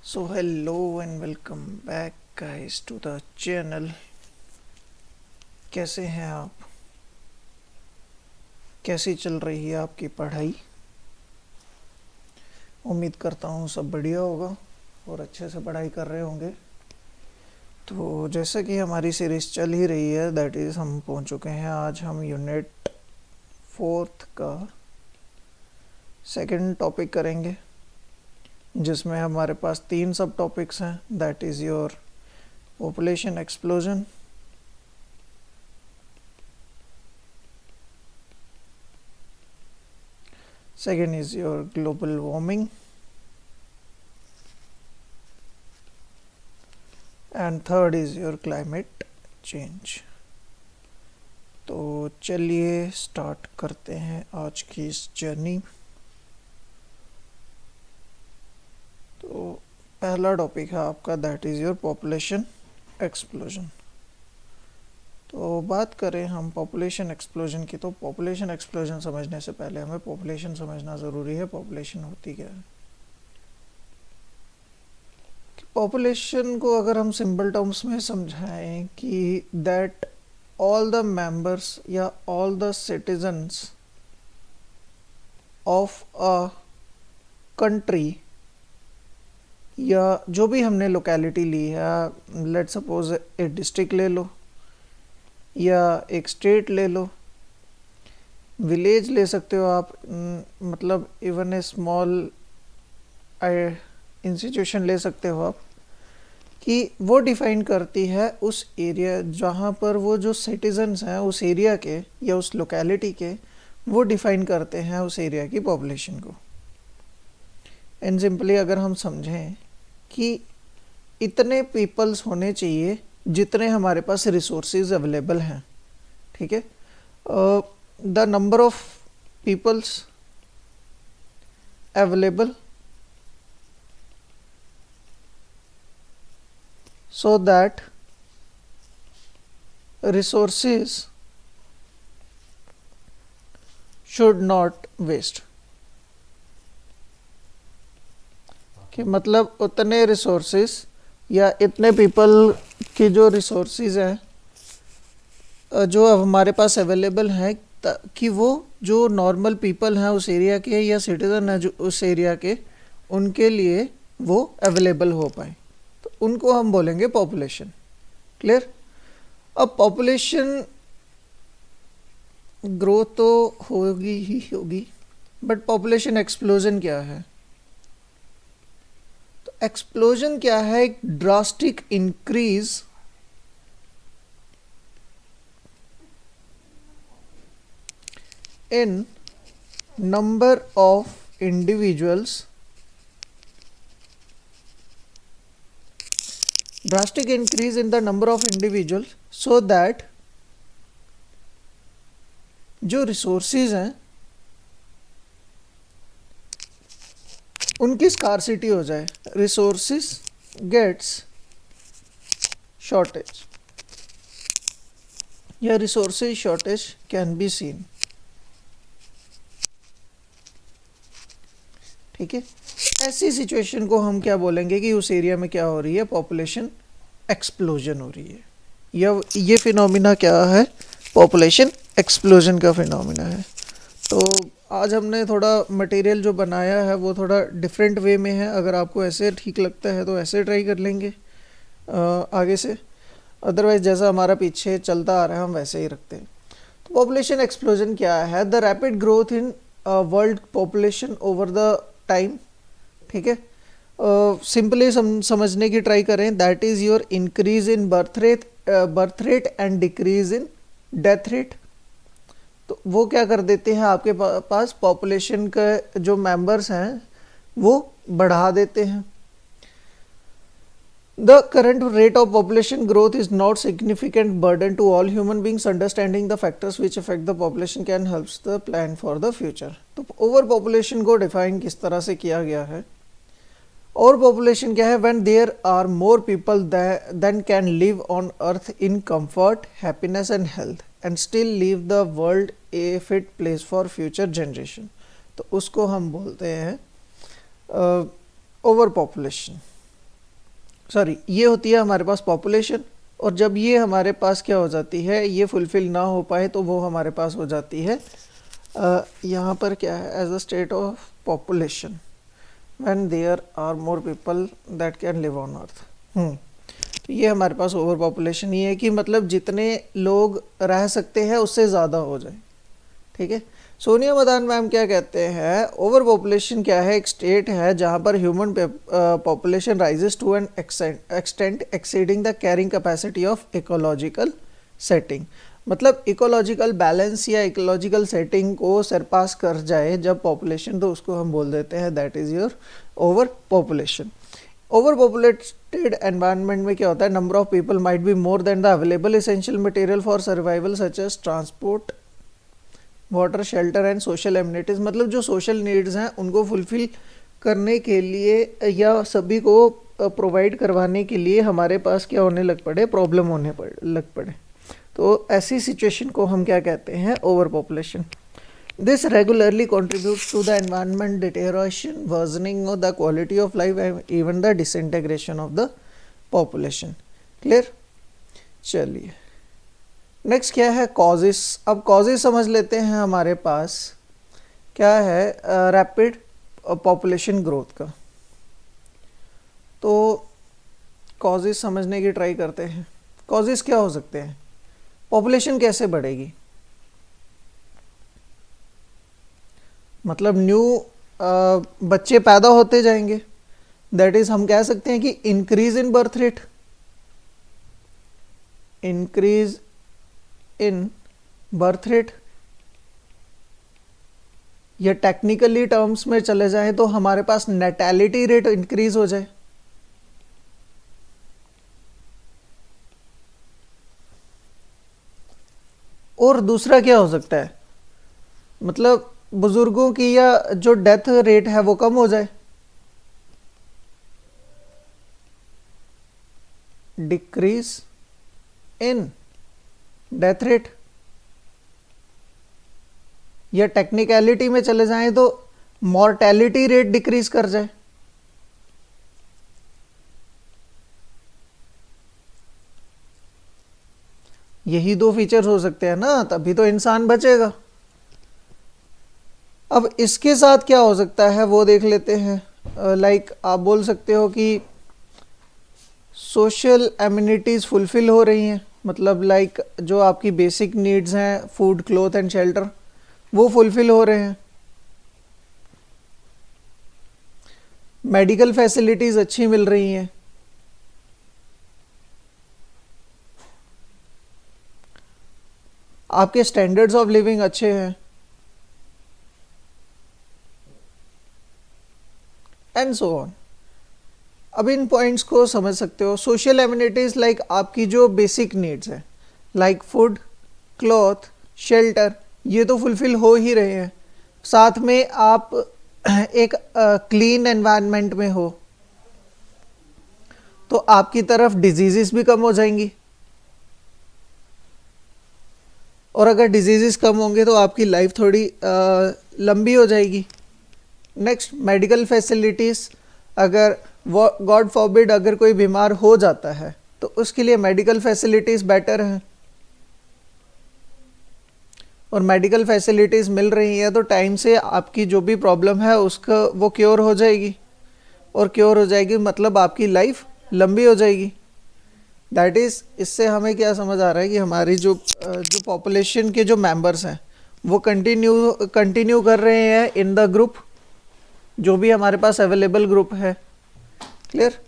So hello and welcome back guys to the channel। कैसे हैं आप? कैसी चल रही है आपकी पढ़ाई? उम्मीद करता हूँ सब बढ़िया होगा और अच्छे से पढ़ाई कर रहे होंगे। तो जैसा कि हमारी सीरीज़ चल ही रही है, दैट इज़ हम पहुँच चुके हैं। आज हम यूनिट 4 का सेकंड टॉपिक करेंगे, जिसमें हमारे पास 3 सब टॉपिक्स हैं। That is your population explosion, second is your global warming, and third is your climate change। तो चलिए स्टार्ट करते हैं आज की इस जर्नी। तो पहला टॉपिक है आपका, that is your population explosion. तो बात करें हम पॉपुलेशन एक्सप्लोजन की, तो पॉपुलेशन एक्सप्लोजन समझने से पहले हमें पॉपुलेशन समझना ज़रूरी है। पॉपुलेशन होती क्या है? पॉपुलेशन को अगर हम सिंपल टर्म्स में समझाएं कि दैट ऑल द मेंबर्स या all the citizens of a country, या जो भी हमने लोकेलिटी ली है, लेट सपोज एक डिस्ट्रिक्ट ले लो या एक स्टेट ले लो, विलेज ले सकते हो आप, मतलब इवन ए स्मॉल इंस्टीट्यूशन ले सकते हो आप, कि वो डिफ़ाइन करती है उस एरिया जहाँ पर वो जो सिटीजन्स हैं उस एरिया के या उस लोकेलिटी के, वो डिफ़ाइन करते हैं उस एरिया की पॉपुलेशन को। एंड सिंपली अगर हम समझें कि इतने पीपल्स होने चाहिए जितने हमारे पास रिसोर्सेज अवेलेबल हैं, ठीक है, the number of peoples available so that resources should not waste। कि मतलब उतने रिसोर्सेज या इतने पीपल की जो रिसोर्सेज हैं जो अब हमारे पास अवेलेबल हैं, कि वो जो नॉर्मल पीपल हैं उस एरिया के या सिटीज़न हैं जो उस एरिया के, उनके लिए वो अवेलेबल हो पाए, तो उनको हम बोलेंगे पॉपुलेशन। क्लियर? अब पॉपुलेशन ग्रोथ तो होगी ही होगी, बट पॉपुलेशन एक्सप्लोजन क्या है? तो एक्सप्लोजन क्या है? एक drastic increase in number of individuals, drastic increase in the number of individuals, so that जो रिसोर्सेज हैं उनकी स्कार्सिटी हो जाए, रिसोर्सेज गेट्स शॉर्टेज या resources shortage can be seen. ठीक है, ऐसी सिचुएशन को हम क्या बोलेंगे कि उस एरिया में क्या हो रही है? पॉपुलेशन एक्सप्लोजन हो रही है। या ये फिनोमिना क्या है? पॉपुलेशन एक्सप्लोजन का फिनोमिना है। तो आज हमने थोड़ा मटेरियल जो बनाया है वो थोड़ा डिफरेंट वे में है। अगर आपको ऐसे ठीक लगता है तो ऐसे ट्राई कर लेंगे आगे से, अदरवाइज जैसा हमारा पीछे चलता आ रहा है हम वैसे ही रखते हैं। तो पॉपुलेशन एक्सप्लोजन क्या है? The rapid growth in world population over the time. ठीक है, सिंपली समझने की ट्राई करें, that is your increase in birth rate and decrease in death rate. तो वो क्या कर देते हैं, आपके पास पॉपुलेशन के जो मेंबर्स हैं वो बढ़ा देते हैं। The current rate of population growth is not significant burden to all human beings. Understanding the factors which affect the population can help the plan for the future। तो overpopulation को define किस तरह से किया गया है? Overpopulation क्या है? When there are more people than can live on earth in comfort, happiness and health and still leave the world a fit place for future generation। तो उसको हम बोलते हैं overpopulation। सॉरी, ये होती है हमारे पास पॉपुलेशन, और जब ये हमारे पास क्या हो जाती है, ये फुलफिल ना हो पाए तो वो हमारे पास हो जाती है यहाँ पर क्या है, as a state of population when there are more people that can live on earth. तो ये हमारे पास ओवर पॉपुलेशन ये है कि मतलब जितने लोग रह सकते हैं उससे ज़्यादा हो जाए। ठीक है, सोनिया मदान मैम क्या कहते हैं, ओवर पॉपुलेशन क्या है, एक स्टेट है जहाँ पर human population rises to an extent exceeding the carrying capacity of ecological setting. मतलब इकोलॉजिकल बैलेंस या इकोलॉजिकल सेटिंग को सरपास कर जाए जब पॉपुलेशन, तो उसको हम बोल देते हैं that is your over population. Over populated environment में क्या होता है, number of people might be more than the available essential material for survival such as transport, water, shelter and social amenities. मतलब जो सोशल नीड्स हैं उनको fulfil करने के लिए या सभी को प्रोवाइड करवाने के लिए हमारे पास क्या होने लग पड़े, प्रॉब्लम होने लग पड़े। तो ऐसी सिचुएशन को हम क्या कहते हैं, over population. This regularly contributes to the environment deterioration, worsening of the quality of life and even the disintegration of the population. Clear? चलिए नेक्स्ट क्या है, कॉजेस। अब कॉजेस समझ लेते हैं। हमारे पास क्या है, रैपिड पॉपुलेशन ग्रोथ का। तो कॉजेस समझने की ट्राई करते हैं। कॉजेस क्या हो सकते हैं, पॉपुलेशन कैसे बढ़ेगी, मतलब न्यू बच्चे पैदा होते जाएंगे, दैट इज हम कह सकते हैं कि increase in birth rate, increase in birth rate, या टेक्निकली टर्म्स में चले जाएं तो हमारे पास नेटैलिटी रेट इंक्रीज हो जाए। और दूसरा क्या हो सकता है, मतलब बुजुर्गों की या जो डेथ रेट है वो कम हो जाए, डिक्रीज इन डेथ रेट, या टेक्निकलिटी में चले जाएं तो मॉर्टेलिटी रेट डिक्रीज कर जाए। यही दो फीचर्स हो सकते हैं ना, तभी तो इंसान बचेगा। अब इसके साथ क्या हो सकता है वो देख लेते हैं। लाइक आप बोल सकते हो कि सोशल एमिनिटीज़ फुलफिल हो रही हैं, मतलब लाइक जो आपकी बेसिक नीड्स हैं, फूड, क्लोथ एंड शेल्टर, वो फुलफिल हो रहे हैं। मेडिकल फैसिलिटीज़ अच्छी मिल रही हैं। आपके स्टैंडर्ड्स ऑफ लिविंग अच्छे हैं, एंड सो ऑन। अब इन पॉइंट्स को समझ सकते हो। सोशल एमिनिटीज़ लाइक आपकी जो बेसिक नीड्स हैं, लाइक फूड, क्लॉथ, शेल्टर, ये तो फुलफिल हो ही रहे हैं। साथ में आप एक क्लीन एनवायरनमेंट में हो तो आपकी तरफ डिजीज़ेस भी कम हो जाएंगी, और अगर डिजीज़ेस कम होंगे तो आपकी लाइफ थोड़ी लंबी हो जाएगी। नेक्स्ट, मेडिकल फैसिलिटीज़, अगर गॉड फॉरबिड अगर कोई बीमार हो जाता है तो उसके लिए मेडिकल फैसिलिटीज़ बेटर हैं, और मेडिकल फैसिलिटीज़ मिल रही है तो टाइम से आपकी जो भी प्रॉब्लम है उसका वो क्योर हो जाएगी, और क्योर हो जाएगी मतलब आपकी लाइफ लंबी हो जाएगी। दैट इज़, इससे हमें क्या समझ आ रहा है कि हमारी जो पॉपुलेशन के जो मेंबर्स हैं वो कंटिन्यू कर रहे हैं इन द ग्रुप, जो भी हमारे पास अवेलेबल ग्रुप है। Clear?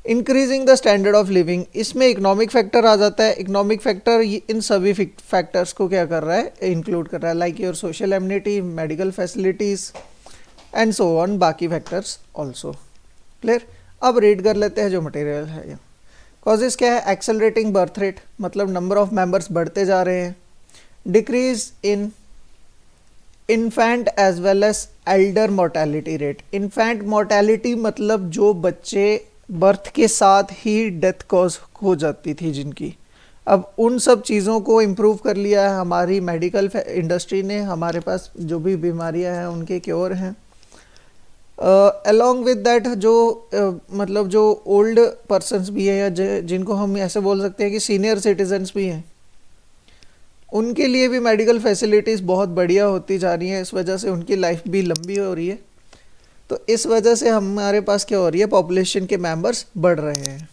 Increasing the standard of living, इसमें इकोनॉमिक फैक्टर आ जाता है। इकोनॉमिक फैक्टर इन सभी फैक्टर्स को क्या कर रहा है, इंक्लूड कर रहा है, like your social amenity, medical facilities and so on, बाकी फैक्टर्स ऑल्सो। क्लियर? अब रीड कर लेते हैं जो मटेरियल है। कॉजेज़ क्या है, एक्सेलरेटिंग बर्थ रेट, मतलब नंबर ऑफ मेंबर्स बढ़ते जा रहे हैं। Decrease in infant as well as elder mortality rate. Infant mortality मतलब जो बच्चे बर्थ के साथ ही डेथ कॉज हो जाती थी जिनकी, अब उन सब चीज़ों को इम्प्रूव कर लिया है हमारी मेडिकल इंडस्ट्री ने। हमारे पास जो भी बीमारियां हैं उनके क्योर हैं। अलॉन्ग विद दैट जो मतलब जो ओल्ड पर्सन्स भी हैं या जिनको हम ऐसे बोल सकते हैं कि सीनियर सिटीजन्स भी हैं, उनके लिए भी मेडिकल फैसिलिटीज़ बहुत बढ़िया होती जा रही हैं, इस वजह से उनकी लाइफ भी लंबी हो रही है। तो इस वजह से हमारे पास क्या हो रही है, पॉपुलेशन के मेंबर्स बढ़ रहे हैं।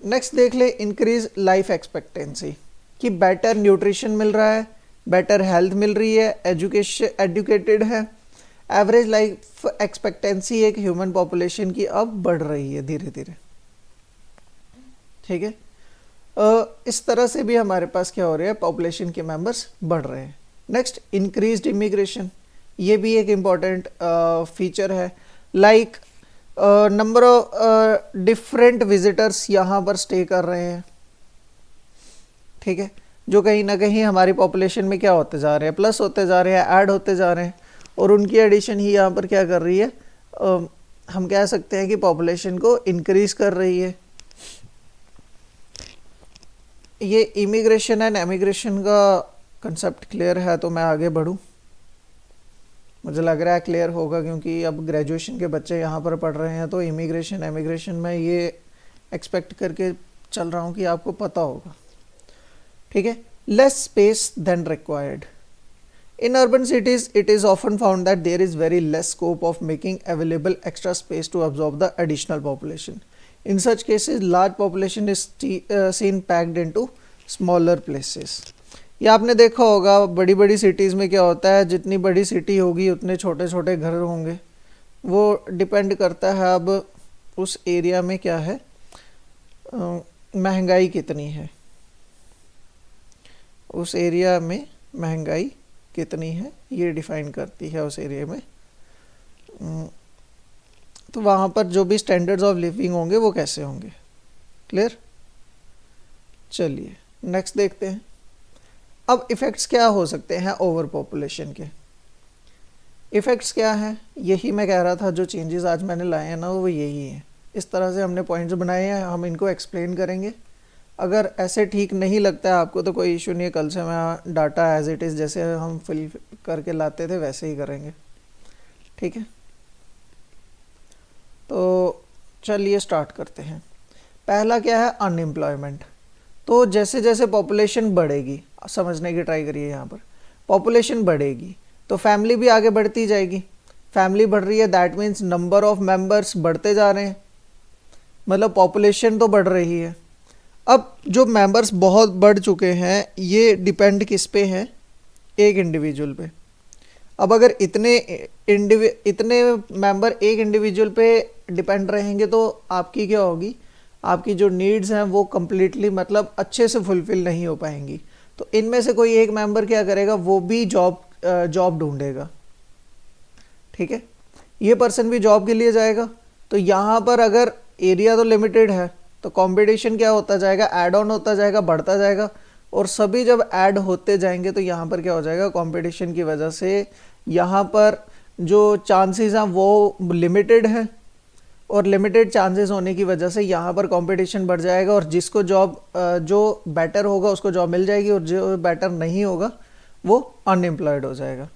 नेक्स्ट देख ले, इंक्रीज लाइफ एक्सपेक्टेंसी, कि बेटर न्यूट्रिशन मिल रहा है, बेटर हेल्थ मिल रही है, एजुकेटेड है, एवरेज लाइफ एक्सपेक्टेंसी एक ह्यूमन पॉपुलेशन की अब बढ़ रही है धीरे धीरे। ठीक है, इस तरह से भी हमारे पास क्या हो रहा है, पॉपुलेशन के मेंबर्स बढ़ रहे हैं। नेक्स्ट, इंक्रीज्ड इमिग्रेशन, ये भी एक इम्पॉर्टेंट फीचर है। Like number of different visitors यहाँ पर स्टे कर रहे हैं। ठीक है, जो कहीं ना कहीं हमारी पॉपुलेशन में क्या होते जा रहे हैं, प्लस होते जा रहे हैं, ऐड होते जा रहे हैं, और उनकी एडिशन ही यहाँ पर क्या कर रही है, हम कह सकते हैं कि पॉपुलेशन को इंक्रीज कर रही है। ये इमिग्रेशन एंड एमिग्रेशन का कंसेप्ट क्लियर है तो मैं आगे बढ़ूँ, मुझे लग रहा है क्लियर होगा, क्योंकि अब ग्रेजुएशन के बच्चे यहाँ पर पढ़ रहे हैं, तो इमिग्रेशन एमिग्रेशन में ये एक्सपेक्ट करके चल रहा हूँ कि आपको पता होगा। ठीक है, less space than required, in urban cities it is often found that there is very less scope of making available extra space to absorb the additional population. In such cases large population is seen packed into smaller places. ये आपने देखा होगा, बड़ी बड़ी cities में क्या होता है, जितनी बड़ी सिटी होगी उतने छोटे छोटे घर होंगे। वो डिपेंड करता है अब उस एरिया में क्या है, महंगाई कितनी है, उस एरिया में महंगाई कितनी है, ये डिफाइन करती है उस एरिया में। तो वहाँ पर जो भी स्टैंडर्ड्स ऑफ लिविंग होंगे वो कैसे होंगे। क्लियर, चलिए नेक्स्ट देखते हैं। अब इफ़ेक्ट्स क्या हो सकते हैं ओवर पॉपुलेशन के। इफ़ेक्ट्स क्या हैं, यही मैं कह रहा था, जो चेंजेस आज मैंने लाए हैं ना वो यही हैं। इस तरह से हमने पॉइंट्स बनाए हैं, हम इनको एक्सप्लेन करेंगे। अगर ऐसे ठीक नहीं लगता है आपको तो कोई इशू नहीं है, कल से मैं डाटा एज इट इज़ जैसे हम फिल करके लाते थे वैसे ही करेंगे। ठीक है, तो चलिए स्टार्ट करते हैं। पहला क्या है, अनएम्प्लॉयमेंट। तो जैसे जैसे पॉपुलेशन बढ़ेगी, समझने की ट्राई करिए, यहाँ पर पॉपुलेशन बढ़ेगी तो फैमिली भी आगे बढ़ती जाएगी। फैमिली बढ़ रही है, that means number of members बढ़ते जा रहे हैं, मतलब पॉपुलेशन तो बढ़ रही है। अब जो मेंबर्स बहुत बढ़ चुके हैं ये डिपेंड किस पे हैं, एक इंडिविजुअल पे। अब अगर इतने मेंबर एक इंडिविजुअल पे डिपेंड रहेंगे तो आपकी क्या होगी, आपकी जो नीड्स हैं वो कम्प्लीटली मतलब अच्छे से फुलफ़िल नहीं हो पाएंगी। तो इनमें से कोई एक मेंबर क्या करेगा, वो भी जॉब ढूंढेगा। ठीक है, ये पर्सन भी जॉब के लिए जाएगा। तो यहाँ पर अगर एरिया तो लिमिटेड है तो कंपटीशन क्या होता जाएगा, ऐड ऑन होता जाएगा, बढ़ता जाएगा। और सभी जब ऐड होते जाएंगे तो यहाँ पर क्या हो जाएगा, कंपटीशन की वजह से यहाँ पर जो चांसेस हैं वो लिमिटेड है, और लिमिटेड चांसेस होने की वजह से यहाँ पर कंपटीशन बढ़ जाएगा, और जिसको जॉब जो बेटर होगा उसको जॉब मिल जाएगी, और जो बेटर नहीं होगा वो अनएम्प्लॉयड हो जाएगा।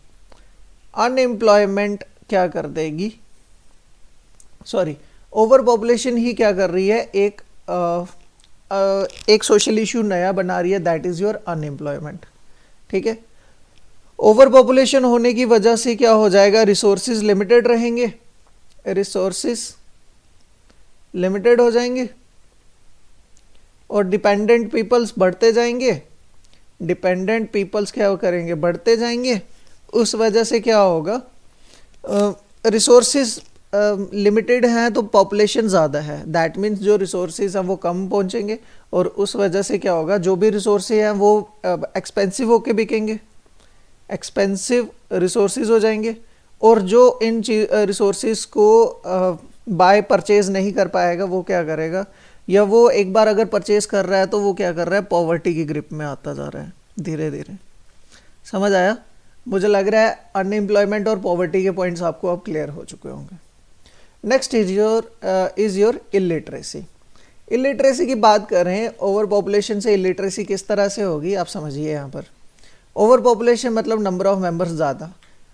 अनएम्प्लॉयमेंट क्या कर देगी, सॉरी, ओवर पॉपुलेशन ही क्या कर रही है, एक सोशल इशू नया बना रही है, दैट इज़ योर अनएम्प्लॉयमेंट। ठीक है, ओवर पॉपुलेशन होने की वजह से क्या हो जाएगा, रिसोर्सेज लिमिटेड रहेंगे, रिसोर्सेज लिमिटेड हो जाएंगे, और डिपेंडेंट पीपल्स बढ़ते जाएंगे। डिपेंडेंट पीपल्स क्या करेंगे, बढ़ते जाएंगे। उस वजह से क्या होगा, रिसोर्सेज लिमिटेड हैं तो पॉपुलेशन ज़्यादा है, दैट मीन्स जो रिसोर्सेज हैं वो कम पहुंचेंगे, और उस वजह से क्या होगा, जो भी रिसोर्सेज हैं वो एक्सपेंसिव होके बिकेंगे, एक्सपेंसिव रिसोर्सेज हो जाएंगे। और जो इन रिसोर्सेज को बाय परचेज नहीं कर पाएगा वो क्या करेगा, या वो एक बार अगर परचेज कर रहा है तो वो क्या कर रहा है, पॉवर्टी की ग्रिप में आता जा रहा है धीरे धीरे। समझ आया, मुझे लग रहा है अनएम्प्लॉयमेंट और पॉवर्टी के पॉइंट्स आपको अब क्लियर हो चुके होंगे। Next is your illiteracy. Illiteracy की बात करें, ओवर पॉपुलेशन से इलिटरेसी किस तरह से होगी आप समझिए। यहाँ पर ओवर पॉपुलेशन मतलब नंबर ऑफ मेंबर्स ज़्यादा,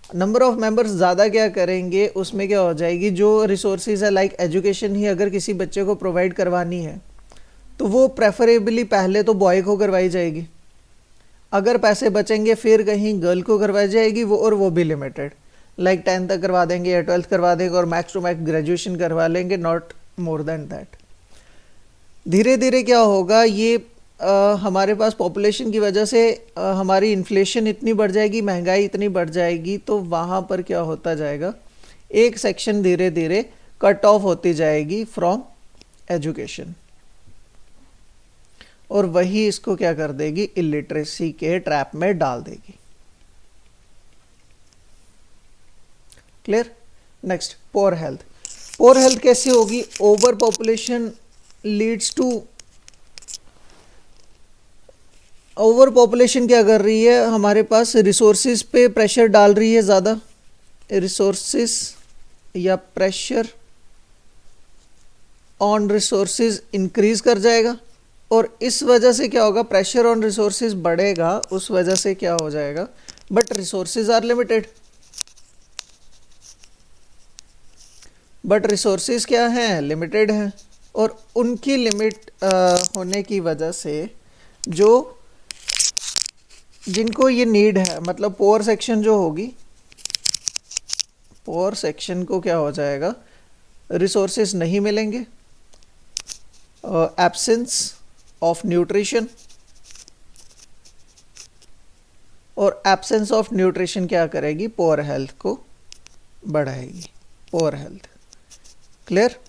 नंबर ऑफ मेंबर्स ज़्यादा क्या करेंगे, उसमें क्या हो जाएगी, जो रिसोर्सेज है लाइक एजुकेशन ही अगर किसी बच्चे को प्रोवाइड करवानी है तो वो प्रेफरेबली पहले तो बॉय को करवाई जाएगी, अगर पैसे बचेंगे फिर कहीं गर्ल को करवाई जाएगी, वो और वो भी लिमिटेड, लाइक 10th तक करवा देंगे या 12th करवा देंगे और मैक्स टू मैक्स ग्रेजुएशन करवा लेंगे, नॉट मोर देन दैट। धीरे धीरे क्या होगा, ये हमारे पास पॉपुलेशन की वजह से हमारी इन्फ्लेशन इतनी बढ़ जाएगी, महंगाई इतनी बढ़ जाएगी, तो वहाँ पर क्या होता जाएगा, एक सेक्शन धीरे धीरे कट ऑफ होती जाएगी फ्रॉम एजुकेशन, और वही इसको क्या कर देगी, इलिटरेसी के ट्रैप में डाल देगी। Clear. Next, poor health. Poor health कैसे होगी, over population leads to, over population क्या कर रही है, हमारे पास रिसोर्सेज पे प्रेशर डाल रही है ज़्यादा, रिसोर्सेज या प्रेशर ऑन रिसोर्सेज इंक्रीज कर जाएगा, और इस वजह से क्या होगा, प्रेशर ऑन रिसोर्सेज बढ़ेगा, उस वजह से क्या हो जाएगा, but resources are limited, but resources क्या हैं, लिमिटेड हैं, और उनकी लिमिट होने की वजह से जो जिनको ये नीड है, मतलब पोअर सेक्शन जो होगी, पोअर सेक्शन को क्या हो जाएगा, रिसोर्सेज नहीं मिलेंगे, एब्सेंस ऑफ न्यूट्रिशन, और एब्सेंस ऑफ न्यूट्रिशन क्या करेगी, पोअर हेल्थ को बढ़ाएगी, poor health. Clear,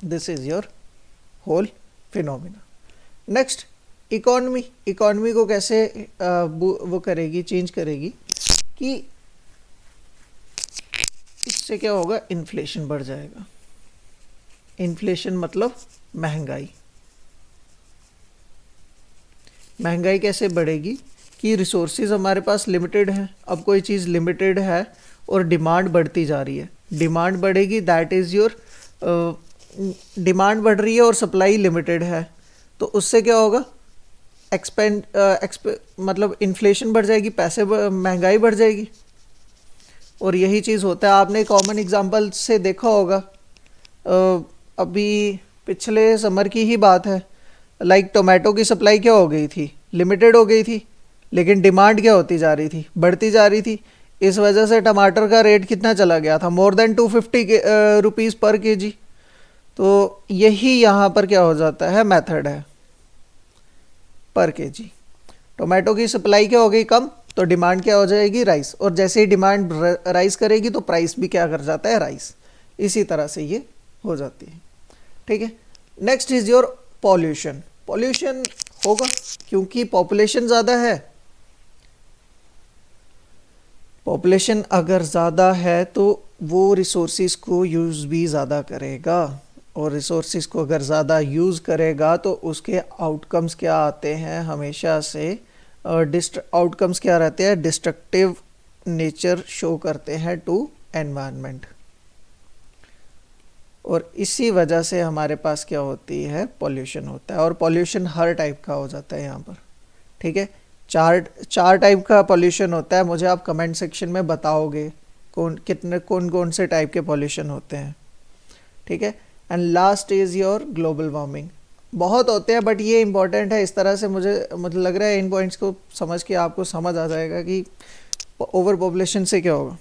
this is your whole phenomena. Next, economy. Economy को कैसे वो करेगी, चेंज करेगी कि इससे क्या होगा, इन्फ्लेशन बढ़ जाएगा, इन्फ्लेशन मतलब महंगाई। महंगाई कैसे बढ़ेगी कि रिसोर्सेज हमारे पास लिमिटेड हैं, अब कोई चीज़ लिमिटेड है और डिमांड बढ़ती जा रही है, डिमांड बढ़ेगी, दैट इज़ योर, डिमांड बढ़ रही है और सप्लाई लिमिटेड है, तो उससे क्या होगा, मतलब इन्फ्लेशन बढ़ जाएगी, पैसे महंगाई बढ़ जाएगी। और यही चीज़ होता है, आपने कॉमन एग्जांपल से देखा होगा, अभी पिछले समर की ही बात है, लाइक टोमेटो की सप्लाई क्या हो गई थी, लिमिटेड हो गई थी, लेकिन डिमांड क्या होती जा रही थी, बढ़ती जा रही थी, इस वजह से टमाटर का रेट कितना चला गया था, मोर देन 250 रुपीज़ पर केजी। तो यही यहाँ पर क्या हो जाता है, मेथड है, पर केजी। टोमेटो की सप्लाई क्या हो गई कम, तो डिमांड क्या हो जाएगी, राइस, और जैसे ही डिमांड राइस करेगी तो प्राइस भी क्या कर जाता है, राइस, इसी तरह से ये हो जाती है। ठीक है। Next is your pollution. Pollution होगा क्योंकि पॉपुलेशन ज़्यादा है, पॉपुलेशन अगर ज़्यादा है तो वो रिसोर्सेज को यूज़ भी ज़्यादा करेगा, और रिसोर्सेज को अगर ज़्यादा यूज़ करेगा तो उसके आउटकम्स क्या आते हैं, हमेशा से आउटकम्स क्या रहते हैं, डिस्ट्रक्टिव नेचर शो करते हैं टू एनवायरनमेंट, और इसी वजह से हमारे पास क्या होती है, पॉल्यूशन होता है, और पॉल्यूशन हर टाइप का हो जाता है यहाँ पर। ठीक है, चार टाइप का पॉल्यूशन होता है, मुझे आप कमेंट सेक्शन में बताओगे कौन कौन से टाइप के पॉल्यूशन होते हैं। ठीक है, and last is your global warming. बहुत होते हैं बट ये इंपॉर्टेंट है, इस तरह से मुझे मतलब लग रहा है इन पॉइंट्स को समझ के आपको समझ आ जाएगा कि ओवर पॉपुलेशन से क्या होगा।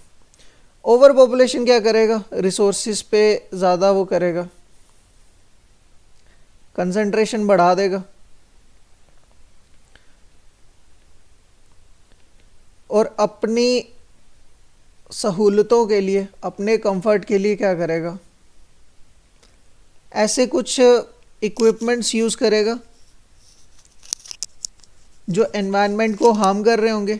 ओवर पॉपुलेशन क्या करेगा, रिसोर्सिस पे ज़्यादा वो करेगा, कंसंट्रेशन बढ़ा देगा, और अपनी सहूलतों के लिए, अपने कंफर्ट के लिए क्या करेगा, ऐसे कुछ इक्विपमेंट्स यूज़ करेगा जो एनवायरनमेंट को हार्म कर रहे होंगे,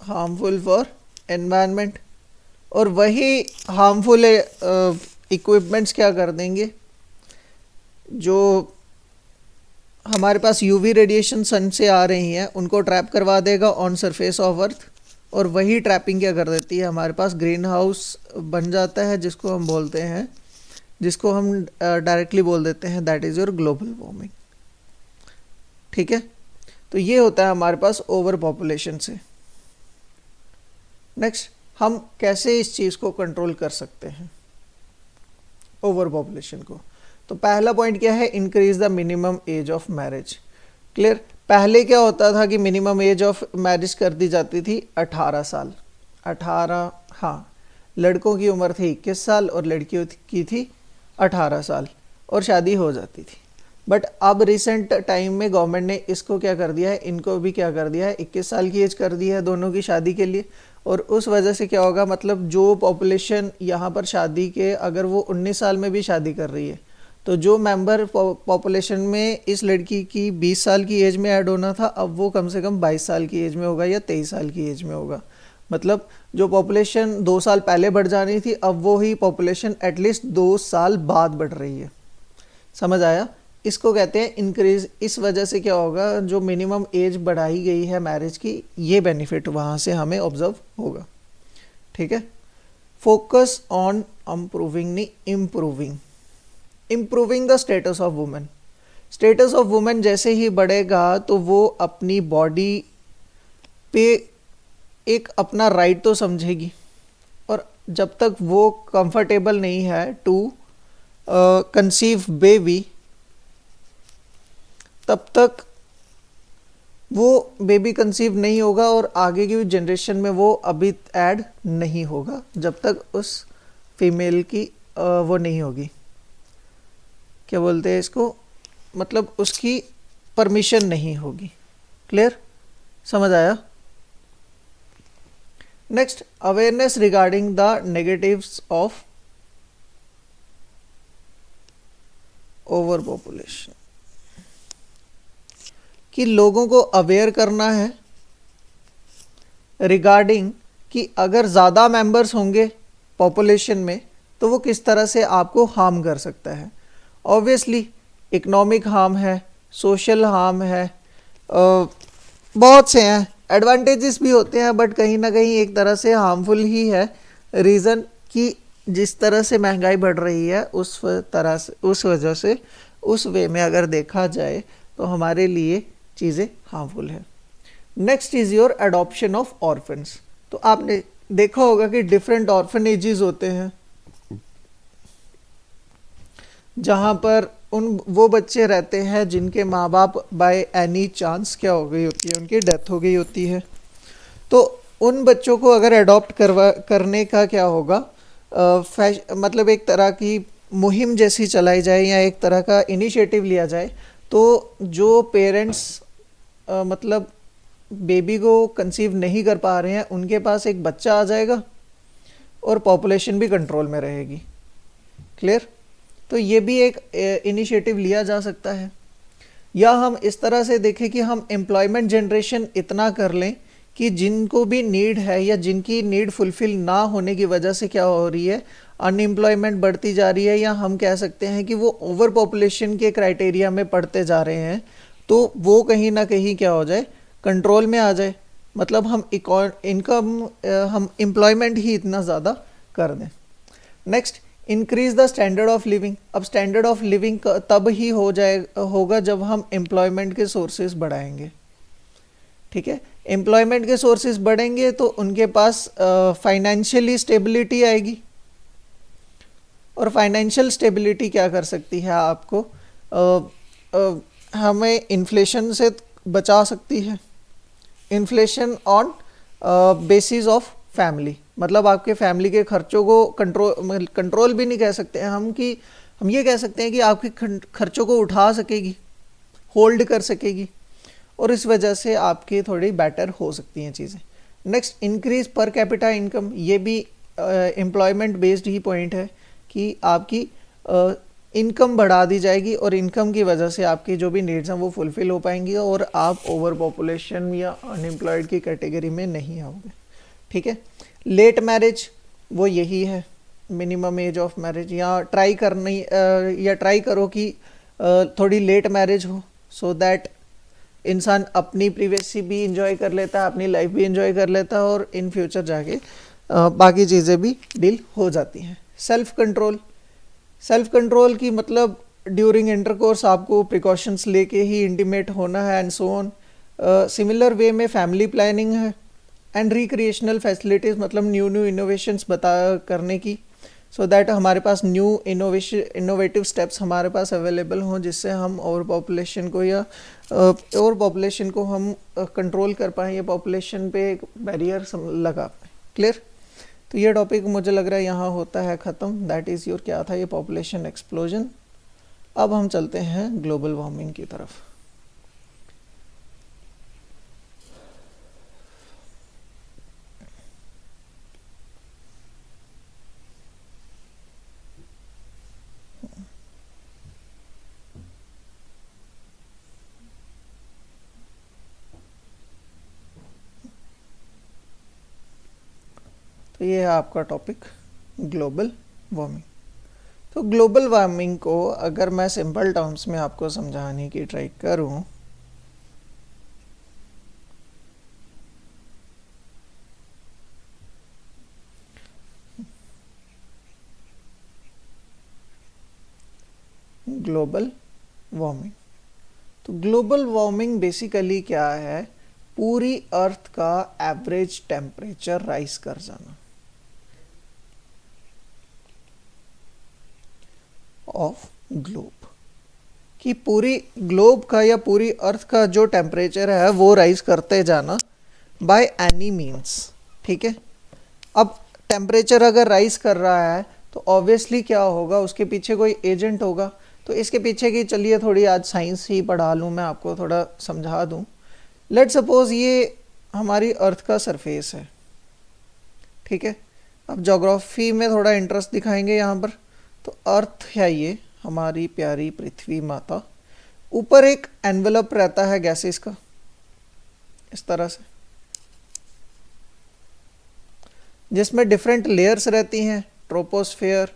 हार्मफुल फॉर एनवायरनमेंट, और वही हार्मफुल इक्विपमेंट्स क्या कर देंगे, जो हमारे पास यूवी रेडिएशन सन से आ रही हैं उनको ट्रैप करवा देगा ऑन सरफेस ऑफ अर्थ, और वही ट्रैपिंग क्या कर देती है, हमारे पास ग्रीन हाउस बन जाता है, जिसको हम बोलते हैं, जिसको हम डायरेक्टली बोल देते हैं that is your global warming. ठीक है, तो ये होता है हमारे पास ओवर पॉपुलेशन से। नेक्स्ट, हम कैसे इस चीज़ को कंट्रोल कर सकते हैं ओवर पॉपुलेशन को? तो पहला पॉइंट क्या है, increase the minimum age of marriage. Clear, पहले क्या होता था कि मिनिमम एज ऑफ मैरिज कर दी जाती थी 18 साल। 18, हाँ, लड़कों की उम्र थी 21 साल और लड़कियों की थी 18 साल और शादी हो जाती थी। बट अब रिसेंट टाइम में गवर्नमेंट ने इसको क्या कर दिया है, इनको भी क्या कर दिया है, 21 साल की एज कर दी है दोनों की शादी के लिए। और उस वजह से क्या होगा, मतलब जो पॉपुलेशन यहाँ पर शादी के, अगर वो 19 साल में भी शादी कर रही है, तो जो मेंबर पॉपुलेशन में इस लड़की की 20 साल की एज में ऐड होना था, अब वो कम से कम 22 साल की एज में होगा या 23 साल की एज में होगा। मतलब जो पॉपुलेशन 2 साल पहले बढ़ जानी थी, अब वो ही पॉपुलेशन एटलीस्ट 2 साल बाद बढ़ रही है। समझ आया? इसको कहते हैं इंक्रीज। इस वजह से क्या होगा, जो मिनिमम एज बढ़ाई गई है मैरिज की, ये बेनिफिट वहाँ से हमें ऑब्जर्व होगा। ठीक है। फोकस ऑन इम्प्रूविंग, नहीं improving the status of women. Status of women जैसे ही बढ़ेगा तो वो अपनी बॉडी पे एक अपना राइट तो समझेगी, और जब तक वो कंफर्टेबल नहीं है टू कंसीव बेबी, तब तक वो बेबी कंसीव नहीं होगा और आगे की जनरेशन में वो अभी ऐड नहीं होगा जब तक उस फीमेल की वो नहीं होगी, क्या बोलते हैं इसको, मतलब उसकी परमिशन नहीं होगी। क्लियर, समझ आया? Next, awareness regarding the negatives of over population, कि लोगों को अवेयर करना है रिगार्डिंग कि अगर ज़्यादा मेंबर्स होंगे पॉपुलेशन में तो वो किस तरह से आपको हार्म कर सकता है। ऑब्वियसली इकोनॉमिक हार्म है, सोशल हार्म है, बहुत से हैं, एडवांटेजेस भी होते हैं, बट कहीं ना कहीं एक तरह से हार्मफुल ही है। रीज़न कि जिस तरह से महंगाई बढ़ रही है उस तरह से, उस वजह से, उस वे में अगर देखा जाए तो हमारे लिए चीज़ें हार्मफुल है। Next is your adoption of orphans. तो आपने देखा होगा कि डिफरेंट ऑर्फनेजेस होते हैं जहाँ पर वो बच्चे रहते हैं जिनके माँ बाप बाय एनी चांस क्या हो गई होती है, उनकी डेथ हो गई होती है। तो उन बच्चों को अगर अडॉप्ट करने का क्या होगा, मतलब एक तरह की मुहिम जैसी चलाई जाए या एक तरह का इनिशिएटिव लिया जाए, तो जो पेरेंट्स मतलब बेबी को कंसीव नहीं कर पा रहे हैं, उनके पास एक बच्चा आ जाएगा और पॉपुलेशन भी कंट्रोल में रहेगी। क्लियर? तो ये भी एक इनिशिएटिव लिया जा सकता है। या हम इस तरह से देखें कि हम एम्प्लॉयमेंट जनरेशन इतना कर लें कि जिनको भी नीड है या जिनकी नीड फुलफिल ना होने की वजह से क्या हो रही है, अनएम्प्लॉयमेंट बढ़ती जा रही है, या हम कह सकते हैं कि वो ओवर पॉपुलेशन के क्राइटेरिया में पढ़ते जा रहे हैं, तो वो कहीं ना कहीं क्या हो जाए, कंट्रोल में आ जाए। मतलब हम हम एम्प्लॉयमेंट ही इतना ज़्यादा कर दें। Next, increase the standard of living. अब स्टैंडर्ड ऑफ लिविंग तब ही होगा जब हम एम्प्लॉयमेंट के सोर्सेज बढ़ाएंगे। ठीक है, एम्प्लॉयमेंट के सोर्सेज बढ़ेंगे तो उनके पास फाइनेंशियली स्टेबिलिटी आएगी, और फाइनेंशियल स्टेबिलिटी क्या कर सकती है आपको, हमें इन्फ्लेशन से बचा सकती है। Inflation on basis of family, मतलब आपके फैमिली के खर्चों को कंट्रोल भी नहीं कह सकते हैं हम, कि हम ये कह सकते हैं कि आपके खर्चों को उठा सकेगी, होल्ड कर सकेगी, और इस वजह से आपकी थोड़ी बेटर हो सकती हैं चीज़ें। Next, increase per capita income. ये भी एम्प्लॉयमेंट बेस्ड ही पॉइंट है कि आपकी इनकम बढ़ा दी जाएगी और इनकम की वजह से आपकी जो भी नीड्स हैं वो फुलफिल हो पाएंगी और आप ओवर पॉपुलेशन या अनएम्प्लॉयड की कैटेगरी में नहीं आओगे। ठीक है, लेट मैरिज वो यही है, मिनिमम एज ऑफ मैरिज, या ट्राई करो कि थोड़ी लेट मैरिज हो, सो दैट इंसान अपनी प्रिवेसी भी इंजॉय कर लेता है, अपनी लाइफ भी इंजॉय कर लेता है, और इन फ्यूचर जाके बाकी चीज़ें भी डील हो जाती हैं। सेल्फ कंट्रोल की मतलब ड्यूरिंग इंटरकोर्स आपको प्रिकॉशंस लेके ही इंटीमेट होना है and so on. Similar way में फैमिली प्लानिंग है एंड रिक्रिएशनल फैसिलिटीज़, मतलब न्यू न्यू इनोवेशंस बता करने की, सो दैट हमारे पास न्यू इनोवेटिव स्टेप्स हमारे पास अवेलेबल हों, जिससे हम ओवर पॉपुलेशन को या ओवर पॉपुलेशन को हम कंट्रोल कर पाएँ या पॉपुलेशन पे एक बैरियर लगा पाएँ। क्लियर? तो ये टॉपिक मुझे लग रहा है यहाँ होता है ख़त्म। दैट इज़ योर क्या था, ये पॉपुलेशन एक्सप्लोजन। अब हम चलते हैं ग्लोबल वार्मिंग की तरफ। तो ये है आपका टॉपिक ग्लोबल वार्मिंग। तो ग्लोबल वार्मिंग को अगर मैं सिंपल टर्म्स में आपको समझाने की ट्राई करूं, ग्लोबल वार्मिंग, तो ग्लोबल वार्मिंग बेसिकली क्या है, पूरी अर्थ का एवरेज टेम्परेचर राइज कर जाना ऑफ ग्लोब, कि पूरी ग्लोब का या पूरी अर्थ का जो टेम्परेचर है वो राइज करते जाना बाय एनी मीन्स। ठीक है, अब टेम्परेचर अगर राइज कर रहा है तो ऑब्वियसली क्या होगा, उसके पीछे कोई एजेंट होगा। तो इसके पीछे की चलिए थोड़ी आज साइंस ही पढ़ा लूँ, मैं आपको थोड़ा समझा दूँ। लेट सपोज ये हमारी अर्थ का सरफेस है। ठीक है, अब ज्योग्राफी में थोड़ा इंटरेस्ट दिखाएंगे यहाँ पर। तो अर्थ है ये हमारी प्यारी पृथ्वी माता, ऊपर एक एनवेलप रहता है गैसेस का इस तरह से, जिसमें डिफरेंट लेयर्स रहती हैं, troposphere,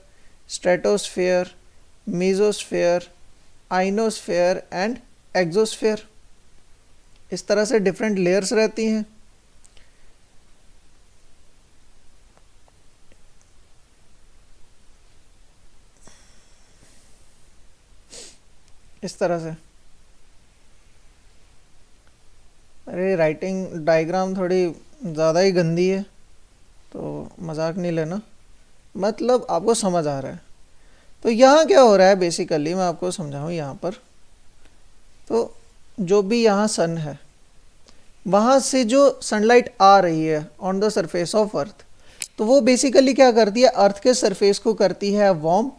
stratosphere, mesosphere, ionosphere and exosphere. इस तरह से डिफरेंट लेयर्स रहती हैं। इस तरह से, अरे राइटिंग डायग्राम थोड़ी ज़्यादा ही गंदी है, तो मजाक नहीं लेना, मतलब आपको समझ आ रहा है। तो यहाँ क्या हो रहा है बेसिकली, मैं आपको समझाऊँ यहाँ पर। तो जो भी यहाँ सन है, वहाँ से जो सनलाइट आ रही है on the surface of earth, तो वो बेसिकली क्या करती है, अर्थ के सरफेस को करती है वार्म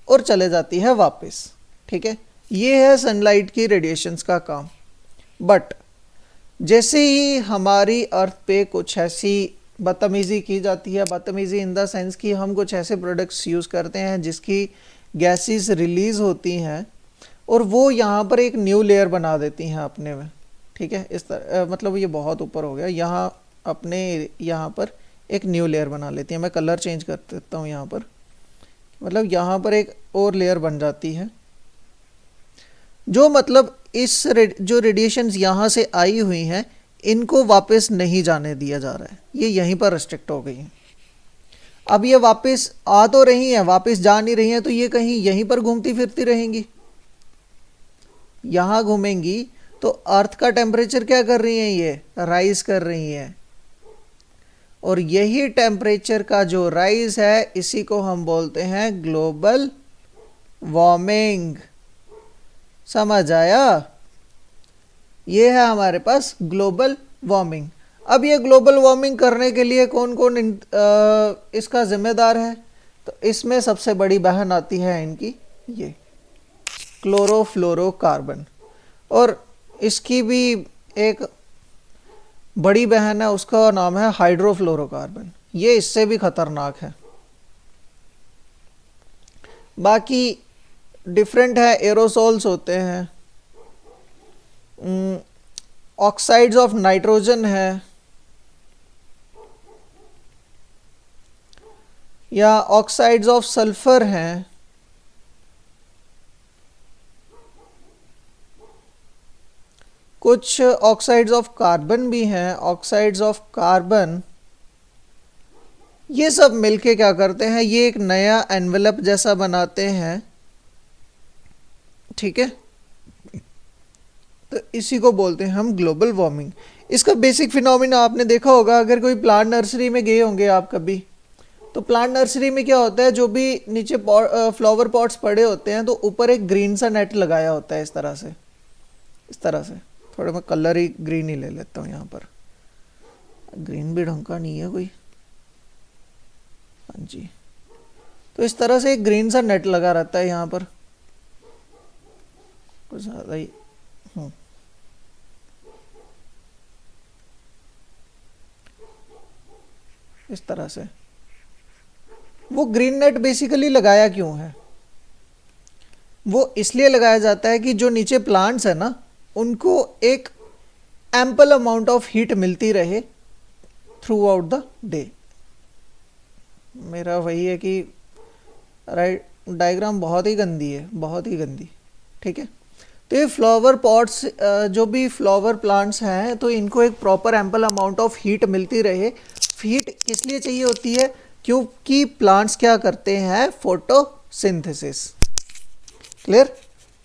और चले जाती है वापस। ठीक है, ये है सनलाइट की रेडिएशंस का काम। बट जैसे ही हमारी अर्थ पे कुछ ऐसी बदतमीज़ी की जाती है, बदतमीज़ी इन द सेंस कि हम कुछ ऐसे प्रोडक्ट्स यूज़ करते हैं जिसकी गैसेस रिलीज़ होती हैं और वो यहाँ पर एक न्यू लेयर बना देती हैं अपने में। ठीक है, इस तरह मतलब ये बहुत ऊपर हो गया, यहाँ अपने यहाँ पर एक न्यू लेयर बना लेती हैं। मैं कलर चेंज कर देता हूँ यहाँ पर, मतलब यहाँ पर एक और लेयर बन जाती है, जो मतलब जो रेडिएशंस यहाँ से आई हुई हैं इनको वापस नहीं जाने दिया जा रहा है, ये यहीं पर रिस्ट्रिक्ट हो गई हैं। अब ये वापस आ तो रही हैं, वापस जा नहीं रही हैं, तो ये कहीं यहीं पर घूमती फिरती रहेंगी। यहाँ घूमेंगी तो अर्थ का टेम्परेचर क्या कर रही हैं, ये राइज कर रही हैं, और यही टेम्परेचर का जो राइज है इसी को हम बोलते हैं ग्लोबल वार्मिंग। समझ आया? ये है हमारे पास ग्लोबल वार्मिंग। अब ये ग्लोबल वार्मिंग करने के लिए कौन कौन इसका जिम्मेदार है, तो इसमें सबसे बड़ी बहन आती है इनकी ये क्लोरोफ्लोरोकार्बन, और इसकी भी एक बड़ी बहन है, उसका नाम है हाइड्रोफ्लोरोकार्बन। ये इससे भी खतरनाक है। बाकी डिफरेंट है, एरोसोल्स होते हैं, ऑक्साइड्स ऑफ नाइट्रोजन है, या ऑक्साइड्स ऑफ सल्फर हैं, कुछ ऑक्साइड्स ऑफ कार्बन भी हैं, ऑक्साइड्स ऑफ कार्बन। ये सब मिलके क्या करते हैं, ये एक नया एनवेलप जैसा बनाते हैं। ठीक है, तो इसी को बोलते हैं हम ग्लोबल वार्मिंग। इसका बेसिक फिनोमिना आपने देखा होगा, अगर कोई प्लांट नर्सरी में गए होंगे आप कभी, तो प्लांट नर्सरी में क्या होता है, जो भी नीचे फ्लावर पॉट्स पड़े होते हैं तो ऊपर एक ग्रीन सा नेट लगाया होता है, इस तरह से, इस तरह से। थोड़ा मैं कलर ही ग्रीन ही ले लेता हूँ यहाँ पर, ग्रीन भी ढंग का नहीं है कोई, हाँ जी। तो इस तरह से एक ग्रीन सा नेट लगा रहता है यहाँ पर, कुछ ज़्यादा ही। इस तरह से वो ग्रीन नेट बेसिकली लगाया क्यों है? वो इसलिए लगाया जाता है कि जो नीचे प्लांट्स है ना, उनको एक एम्पल अमाउंट ऑफ हीट मिलती रहे थ्रू आउट द डे। मेरा वही है कि राइट, डायग्राम बहुत ही गंदी है, बहुत ही गंदी, ठीक है। तो ये फ्लावर पॉट्स, जो भी फ्लावर प्लांट्स हैं, तो इनको एक proper ample amount of heat मिलती रहे। हीट किस लिए चाहिए होती है? क्योंकि प्लांट्स क्या करते हैं, फोटोसिंथेसिस। क्लियर?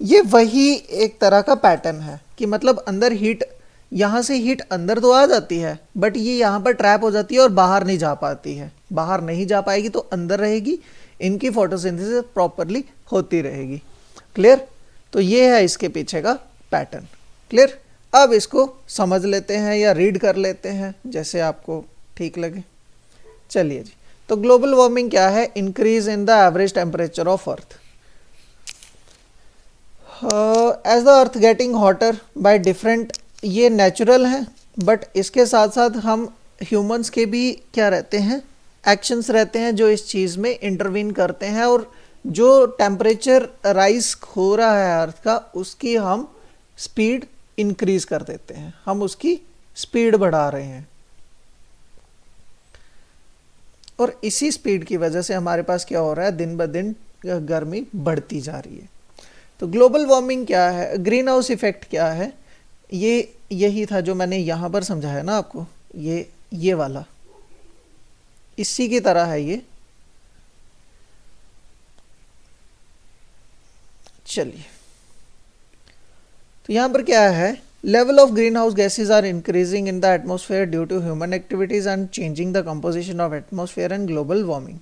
ये वही एक तरह का पैटर्न है कि मतलब अंदर हीट, यहाँ से हीट अंदर तो आ जाती है, बट ये यहाँ पर ट्रैप हो जाती है और बाहर नहीं जा पाती है। बाहर नहीं जा पाएगी तो अंदर रहेगी, इनकी फोटोसिंथेसिस प्रॉपरली होती रहेगी। क्लियर? तो ये है इसके पीछे का पैटर्न। क्लियर? अब इसको समझ लेते हैं या रीड कर लेते हैं, जैसे आपको ठीक लगे। चलिए जी, तो ग्लोबल वार्मिंग क्या है? Increase in the average temperature of earth. As the earth getting hotter by different, ये नेचुरल है, बट इसके साथ साथ हम ह्यूमंस के भी क्या रहते हैं, एक्शंस रहते हैं जो इस चीज़ में इंटरवीन करते हैं, और जो टेम्परेचर राइज हो रहा है अर्थ का, उसकी हम स्पीड इंक्रीज कर देते हैं, हम उसकी स्पीड बढ़ा रहे हैं, और इसी स्पीड की वजह से हमारे पास क्या हो रहा है, दिन ब दिन गर्मी बढ़ती जा रही है। तो ग्लोबल वार्मिंग क्या है, ग्रीन हाउस इफेक्ट क्या है, ये यही था जो मैंने यहाँ पर समझाया ना आपको, ये वाला इसी की तरह है ये। चलिए, तो यहाँ पर क्या है, level of greenhouse gases are increasing in the atmosphere due to human activities and changing the composition of atmosphere and global warming.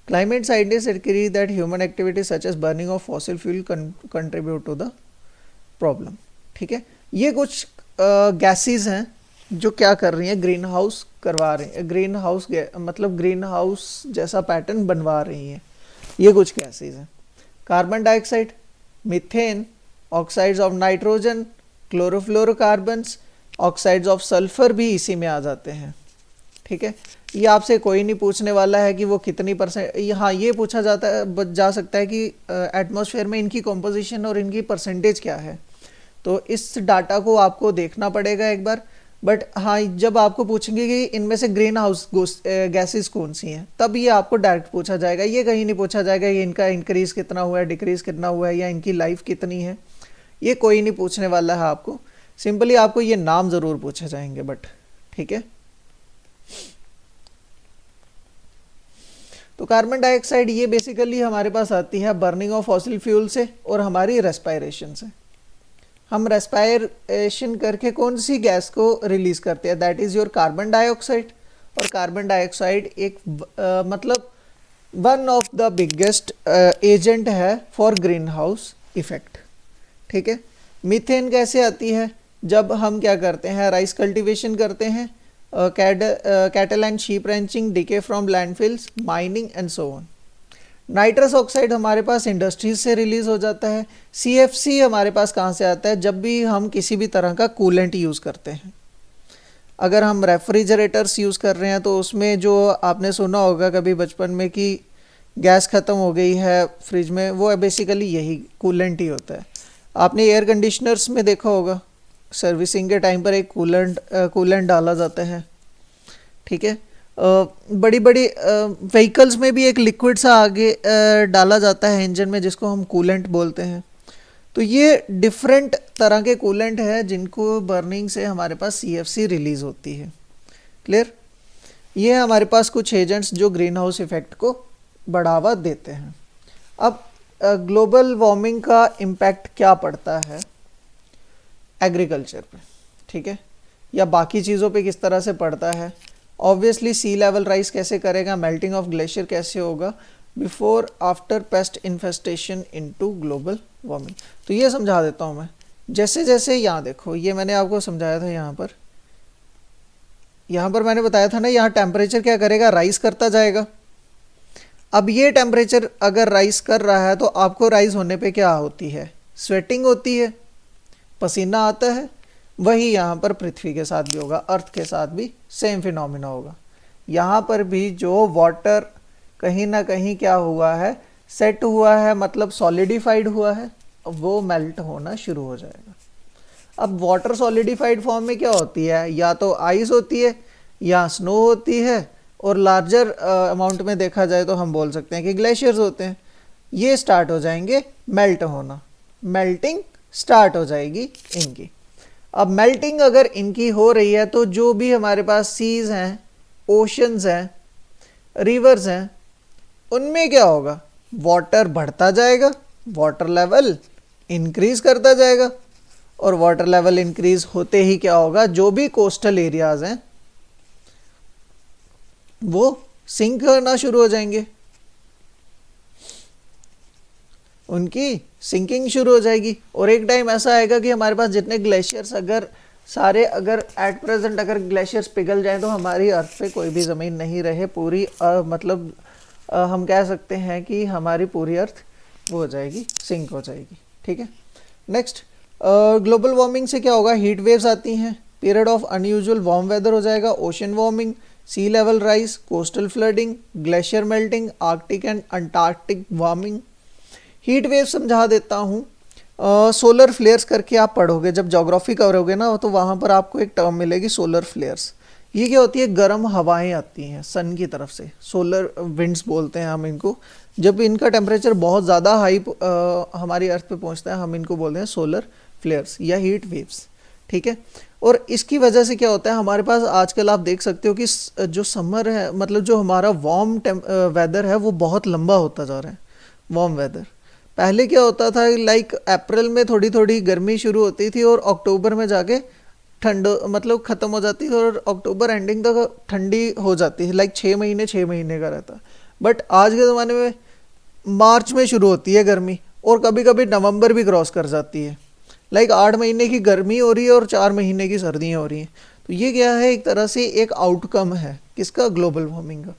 Climate scientists agree that human activities such as burning of fossil fuel contribute to the problem। ठीक है, ये कुछ gases हैं जो क्या कर रही हैं, ग्रीन हाउस करवा रहे हैं, ग्रीन हाउस मतलब ग्रीन हाउस जैसा पैटर्न बनवा रही हैं। ये कुछ गैसेस हैं, carbon dioxide, methane, oxides of nitrogen, chlorofluorocarbons, oxides of sulphur भी इसी में आ जाते हैं। ठीक है, ये आपसे कोई नहीं पूछने वाला है कि वो कितनी %, हाँ ये पूछा जा सकता है कि एटमॉस्फेयर में इनकी कॉम्पोजिशन और इनकी परसेंटेज क्या है, तो इस डाटा को आपको देखना पड़ेगा एक बार। बट हाँ, जब आपको पूछेंगे कि इनमें से ग्रीन हाउस गैसेस कौन सी हैं, तब ये आपको डायरेक्ट पूछा जाएगा, ये कहीं नहीं पूछा जाएगा कि इनका इंक्रीज़ कितना हुआ है, डिक्रीज़ कितना हुआ है, या इनकी लाइफ कितनी है, ये कोई नहीं पूछने वाला है आपको। सिंपली आपको ये नाम ज़रूर पूछे जाएंगे, बट ठीक है। तो कार्बन डाइऑक्साइड ये बेसिकली हमारे पास आती है बर्निंग ऑफ फॉसिल फ्यूल से और हमारी रेस्पायरेशन से। हम रेस्पायरेशन करके कौन सी गैस को रिलीज करते हैं, that is your carbon dioxide. और कार्बन डाइऑक्साइड एक मतलब one of the biggest agent है फॉर ग्रीन हाउस इफेक्ट। ठीक है, मीथेन कैसे आती है, जब हम क्या करते हैं, राइस कल्टीवेशन करते हैं, cattle and sheep ranching, decay from landfills, mining and so on। Nitrous oxide हमारे पास इंडस्ट्रीज से रिलीज हो जाता है। CFC हमारे पास कहाँ से आता है, जब भी हम किसी भी तरह का कूलेंट यूज़ करते हैं। अगर हम रेफ्रिजरेटर्स यूज़ कर रहे हैं तो उसमें जो आपने सुना होगा कभी बचपन में कि गैस ख़त्म हो गई है फ्रिज में, वो बेसिकली यही कूलेंट ही होता है। आपने एयर कंडीशनर्स में देखा होगा, सर्विसिंग के टाइम पर एक कूलेंट डाला जाता है। ठीक है, बड़ी बड़ी व्हीकल्स में भी एक लिक्विड सा आगे डाला जाता है इंजन में, जिसको हम कूलेंट बोलते हैं। तो ये डिफरेंट तरह के कूलेंट है जिनको बर्निंग से हमारे पास CFC रिलीज होती है। क्लियर? ये है हमारे पास कुछ एजेंट्स जो ग्रीन हाउस इफेक्ट को बढ़ावा देते हैं। अब ग्लोबल वार्मिंग का इम्पैक्ट क्या पड़ता है, एग्रीकल्चर पे, ठीक है, या बाकी चीज़ों पे किस तरह से पड़ता है। ऑब्वियसली सी लेवल राइज कैसे करेगा, मेल्टिंग ऑफ ग्लेशियर कैसे होगा, before after paste infestation into global warming. तो ये समझा देता हूँ मैं। जैसे जैसे यहाँ देखो, ये मैंने आपको समझाया था, यहाँ पर मैंने बताया था ना, यहाँ टेम्परेचर क्या करेगा, राइज करता जाएगा। अब ये टेम्परेचर अगर राइज कर रहा है तो आपको राइज होने पे क्या होती है, स्वेटिंग होती है, पसीना आता है। वही यहाँ पर पृथ्वी के साथ भी होगा, अर्थ के साथ भी सेम फिनोमिना होगा। यहाँ पर भी जो वाटर कहीं ना कहीं क्या हुआ है, सेट हुआ है, मतलब सॉलिडिफाइड हुआ है, वो मेल्ट होना शुरू हो जाएगा। अब वाटर सॉलिडिफाइड फॉर्म में क्या होती है, या तो आइस होती है या स्नो होती है, और लार्जर अमाउंट में देखा जाए तो हम बोल सकते हैं कि ग्लेशियर्स होते हैं। ये स्टार्ट हो जाएंगे मेल्ट होना, मेल्टिंग स्टार्ट हो जाएगी इनकी। अब मेल्टिंग अगर इनकी हो रही है तो जो भी हमारे पास सीज हैं, ओशंस हैं, रिवर्स हैं, उनमें क्या होगा, वाटर बढ़ता जाएगा, वाटर लेवल इंक्रीज करता जाएगा, और वाटर लेवल इंक्रीज होते ही क्या होगा, जो भी कोस्टल एरियाज हैं वो सिंक करना शुरू हो जाएंगे, उनकी सिंकिंग शुरू हो जाएगी। और एक टाइम ऐसा आएगा कि हमारे पास जितने ग्लेशियर्स अगर एट प्रेजेंट अगर ग्लेशियर्स पिघल जाएं तो हमारी अर्थ पे कोई भी ज़मीन नहीं रहे, पूरी मतलब हम कह सकते हैं कि हमारी पूरी अर्थ वो हो जाएगी, सिंक हो जाएगी, ठीक है। नेक्स्ट, ग्लोबल वार्मिंग से क्या होगा, हीट वेव्स आती हैं, period of unusual warm weather हो जाएगा, ocean warming, sea level rise, coastal flooding, glacier melting, Arctic and Antarctic warming. Heat wave समझा देता हूँ, सोलर फ्लेयर्स करके आप पढ़ोगे जब ज्योग्राफी करोगे ना, तो वहाँ पर आपको एक टर्म मिलेगी सोलर फ्लेयर्स। ये क्या होती है, गर्म हवाएं आती हैं सन की तरफ से, सोलर विंड्स बोलते हैं हम इनको। जब इनका टेम्परेचर बहुत ज़्यादा हाई हमारी अर्थ पे पहुँचता है, हम इनको बोलते हैं सोलर फ्लेयर्स या हीट वेव्स, ठीक है। और इसकी वजह से क्या होता है, हमारे पास आजकल आप देख सकते हो कि जो समर है, मतलब जो हमारा वार्म वेदर है वो बहुत लंबा होता जा रहा है। वार्म वेदर पहले क्या होता था, लाइक अप्रैल में थोड़ी थोड़ी गर्मी शुरू होती थी और अक्टूबर में जाके ठंड मतलब ख़त्म हो जाती थी, और अक्टूबर एंडिंग तक ठंडी हो जाती है, लाइक 6 महीने का रहता। बट आज के ज़माने में मार्च में शुरू होती है गर्मी, और कभी कभी नवंबर भी क्रॉस कर जाती है, लाइक 8 महीने की गर्मी हो रही है और 4 महीने की सर्दियाँ हो रही हैं। तो ये क्या है, एक तरह से एक आउटकम है किसका, ग्लोबल वार्मिंग का।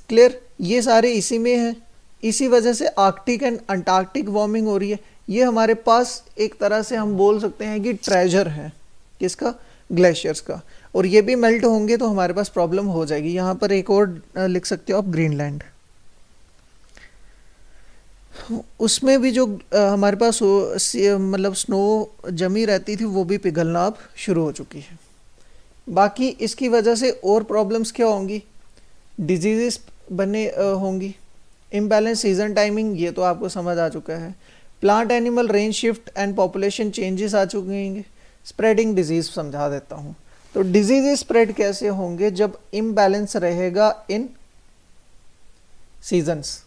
क्लियर, ये सारे इसी में है। इसी वजह से आर्कटिक एंड अंटार्कटिक वार्मिंग हो रही है। ये हमारे पास एक तरह से हम बोल सकते हैं कि ट्रेजर है किसका, ग्लेशियर्स का, और ये भी मेल्ट होंगे तो हमारे पास प्रॉब्लम हो जाएगी। यहाँ पर एक और लिख सकते हो आप, ग्रीनलैंड। उसमें भी जो हमारे पास मतलब स्नो जमी रहती थी वो भी पिघलना अब शुरू हो चुकी है। बाकी इसकी वजह से और प्रॉब्लम्स क्या होंगी, डिजीजेस बने होंगी, इम्बैलेंस सीजन टाइमिंग, ये तो आपको समझ आ चुका है। Plant animal range shift and population changes आ चुके हैं। स्प्रेडिंग डिजीज समझा देता हूँ। तो डिजीजेस स्प्रेड कैसे होंगे, जब इम्बैलेंस रहेगा इन सीजन्स।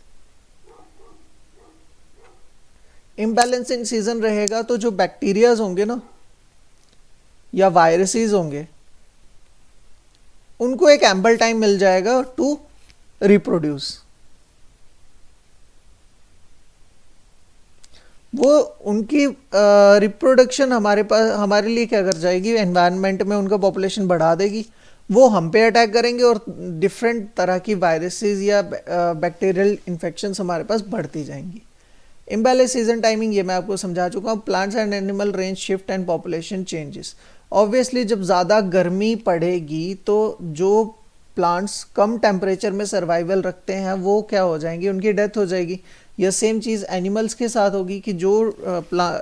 इम्बैलेंस इन सीजन रहेगा तो जो बैक्टीरियाज होंगे ना या वायरसेस होंगे, उनको एक एम्बल टाइम मिल जाएगा टू रिप्रोड्यूस। वो उनकी रिप्रोडक्शन हमारे लिए क्या कर जाएगी, एनवायरनमेंट में उनका पॉपुलेशन बढ़ा देगी, वो हम पे अटैक करेंगे और डिफरेंट तरह की वायरसेस या बैक्टीरियल इन्फेक्शंस हमारे पास बढ़ती जाएंगी। इम्बैलेंस सीजन टाइमिंग ये मैं आपको समझा चुका हूँ। Plants and animal range shift and population changes. Obviously जब ज़्यादा गर्मी पड़ेगी तो जो प्लांट्स कम टेम्परेचर में सर्वाइवल रखते हैं वो क्या हो जाएंगी, उनकी डेथ हो जाएगी। यह सेम चीज़ एनिमल्स के साथ होगी कि जो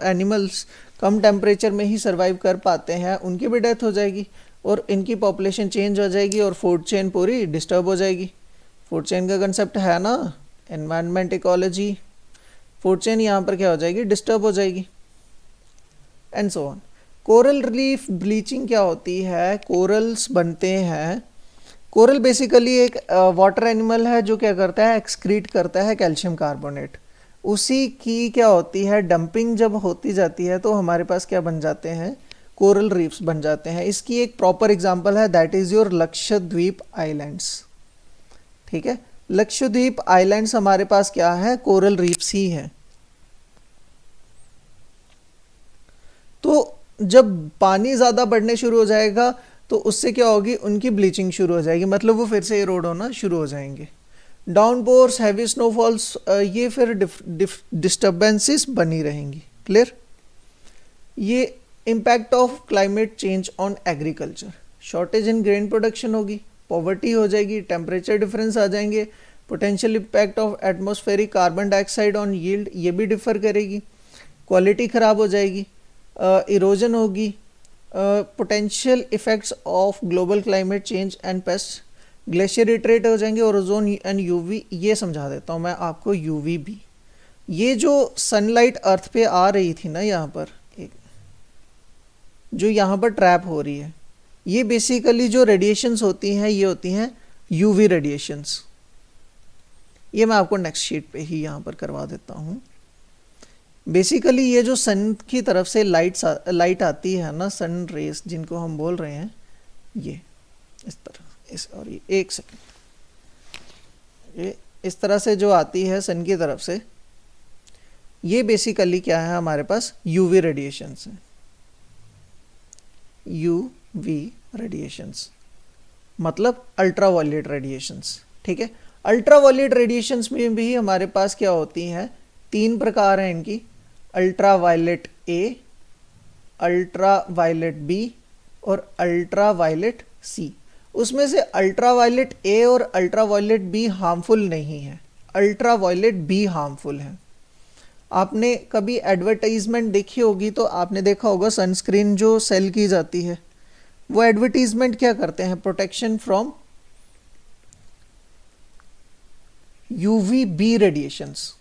एनिमल्स कम टेम्परेचर में ही सर्वाइव कर पाते हैं उनकी भी डेथ हो जाएगी और इनकी पॉपुलेशन चेंज हो जाएगी और फूड चेन पूरी डिस्टर्ब हो जाएगी। फूड चेन का कंसेप्ट है ना, एनवायरनमेंट इकोलॉजी। फूड चेन यहाँ पर क्या हो जाएगी, डिस्टर्ब हो जाएगी and so on. Coral relief bleaching क्या होती है, कोरल्स बनते हैं। कोरल बेसिकली एक वाटर एनिमल है जो क्या करता है, एक्सक्रीट करता है कैल्शियम कार्बोनेट। उसी की क्या होती है, डंपिंग जब होती जाती है तो हमारे पास क्या बन जाते हैं, कोरल रीफ्स बन जाते हैं। इसकी एक प्रॉपर एग्जांपल है, that is your Lakshadweep islands. ठीक है, लक्षद्वीप आइलैंड्स हमारे पास क्या है, कोरल रीफ्स ही है। तो जब पानी ज़्यादा बढ़ने शुरू हो जाएगा तो उससे क्या होगी, उनकी ब्लीचिंग शुरू हो जाएगी, मतलब वो फिर से इरोड होना शुरू हो जाएंगे। डाउनपोर्स, हैवी स्नोफॉल्स, ये फिर डिस्टर्बेंसेस बनी रहेंगी। क्लियर। ये impact of climate change on agriculture, shortage in grain production होगी, पॉवर्टी हो जाएगी, टेम्परेचर डिफरेंस आ जाएंगे, potential impact of atmospheric carbon dioxide on yield, ये भी डिफर करेगी, क्वालिटी ख़राब हो जाएगी, इरोजन होगी, potential effects of global climate change and paste, glacier retreat हो जाएंगे, और ओजोन एंड यूवी। ये समझा देता हूँ मैं आपको, यूवी भी, ये जो सनलाइट अर्थ पे आ रही थी ना यहाँ पर, एक जो यहाँ पर ट्रैप हो रही है, ये बेसिकली जो रेडिएशंस होती हैं ये होती हैं यूवी रेडिएशंस। ये मैं आपको नेक्स्ट शीट पे ही यहाँ पर करवा देता हूँ। बेसिकली ये जो सन की तरफ से लाइट आती है ना, सन रेस जिनको हम बोल रहे हैं, ये इस तरह और ये एक सेकंड, ये इस तरह से जो आती है सन की तरफ से, ये बेसिकली क्या है, हमारे पास यूवी रेडिएशंस हैं। यूवी रेडिएशंस मतलब अल्ट्रावायलेट रेडिएशंस। ठीक है, अल्ट्रावायलेट रेडिएशंस में भी हमारे पास क्या होती हैं, 3 प्रकार हैं इनकी, अल्ट्रावायलेट ए, अल्ट्रावायलेट बी और अल्ट्रावायलेट सी। उसमें से अल्ट्रावायलेट ए और अल्ट्रावायलेट बी हार्मफुल नहीं है, अल्ट्रावायलेट बी हार्मफुल है। आपने कभी एडवर्टाइजमेंट देखी होगी तो आपने देखा होगा सनस्क्रीन जो सेल की जाती है, वो एडवर्टीजमेंट क्या करते हैं, protection from UV B radiations.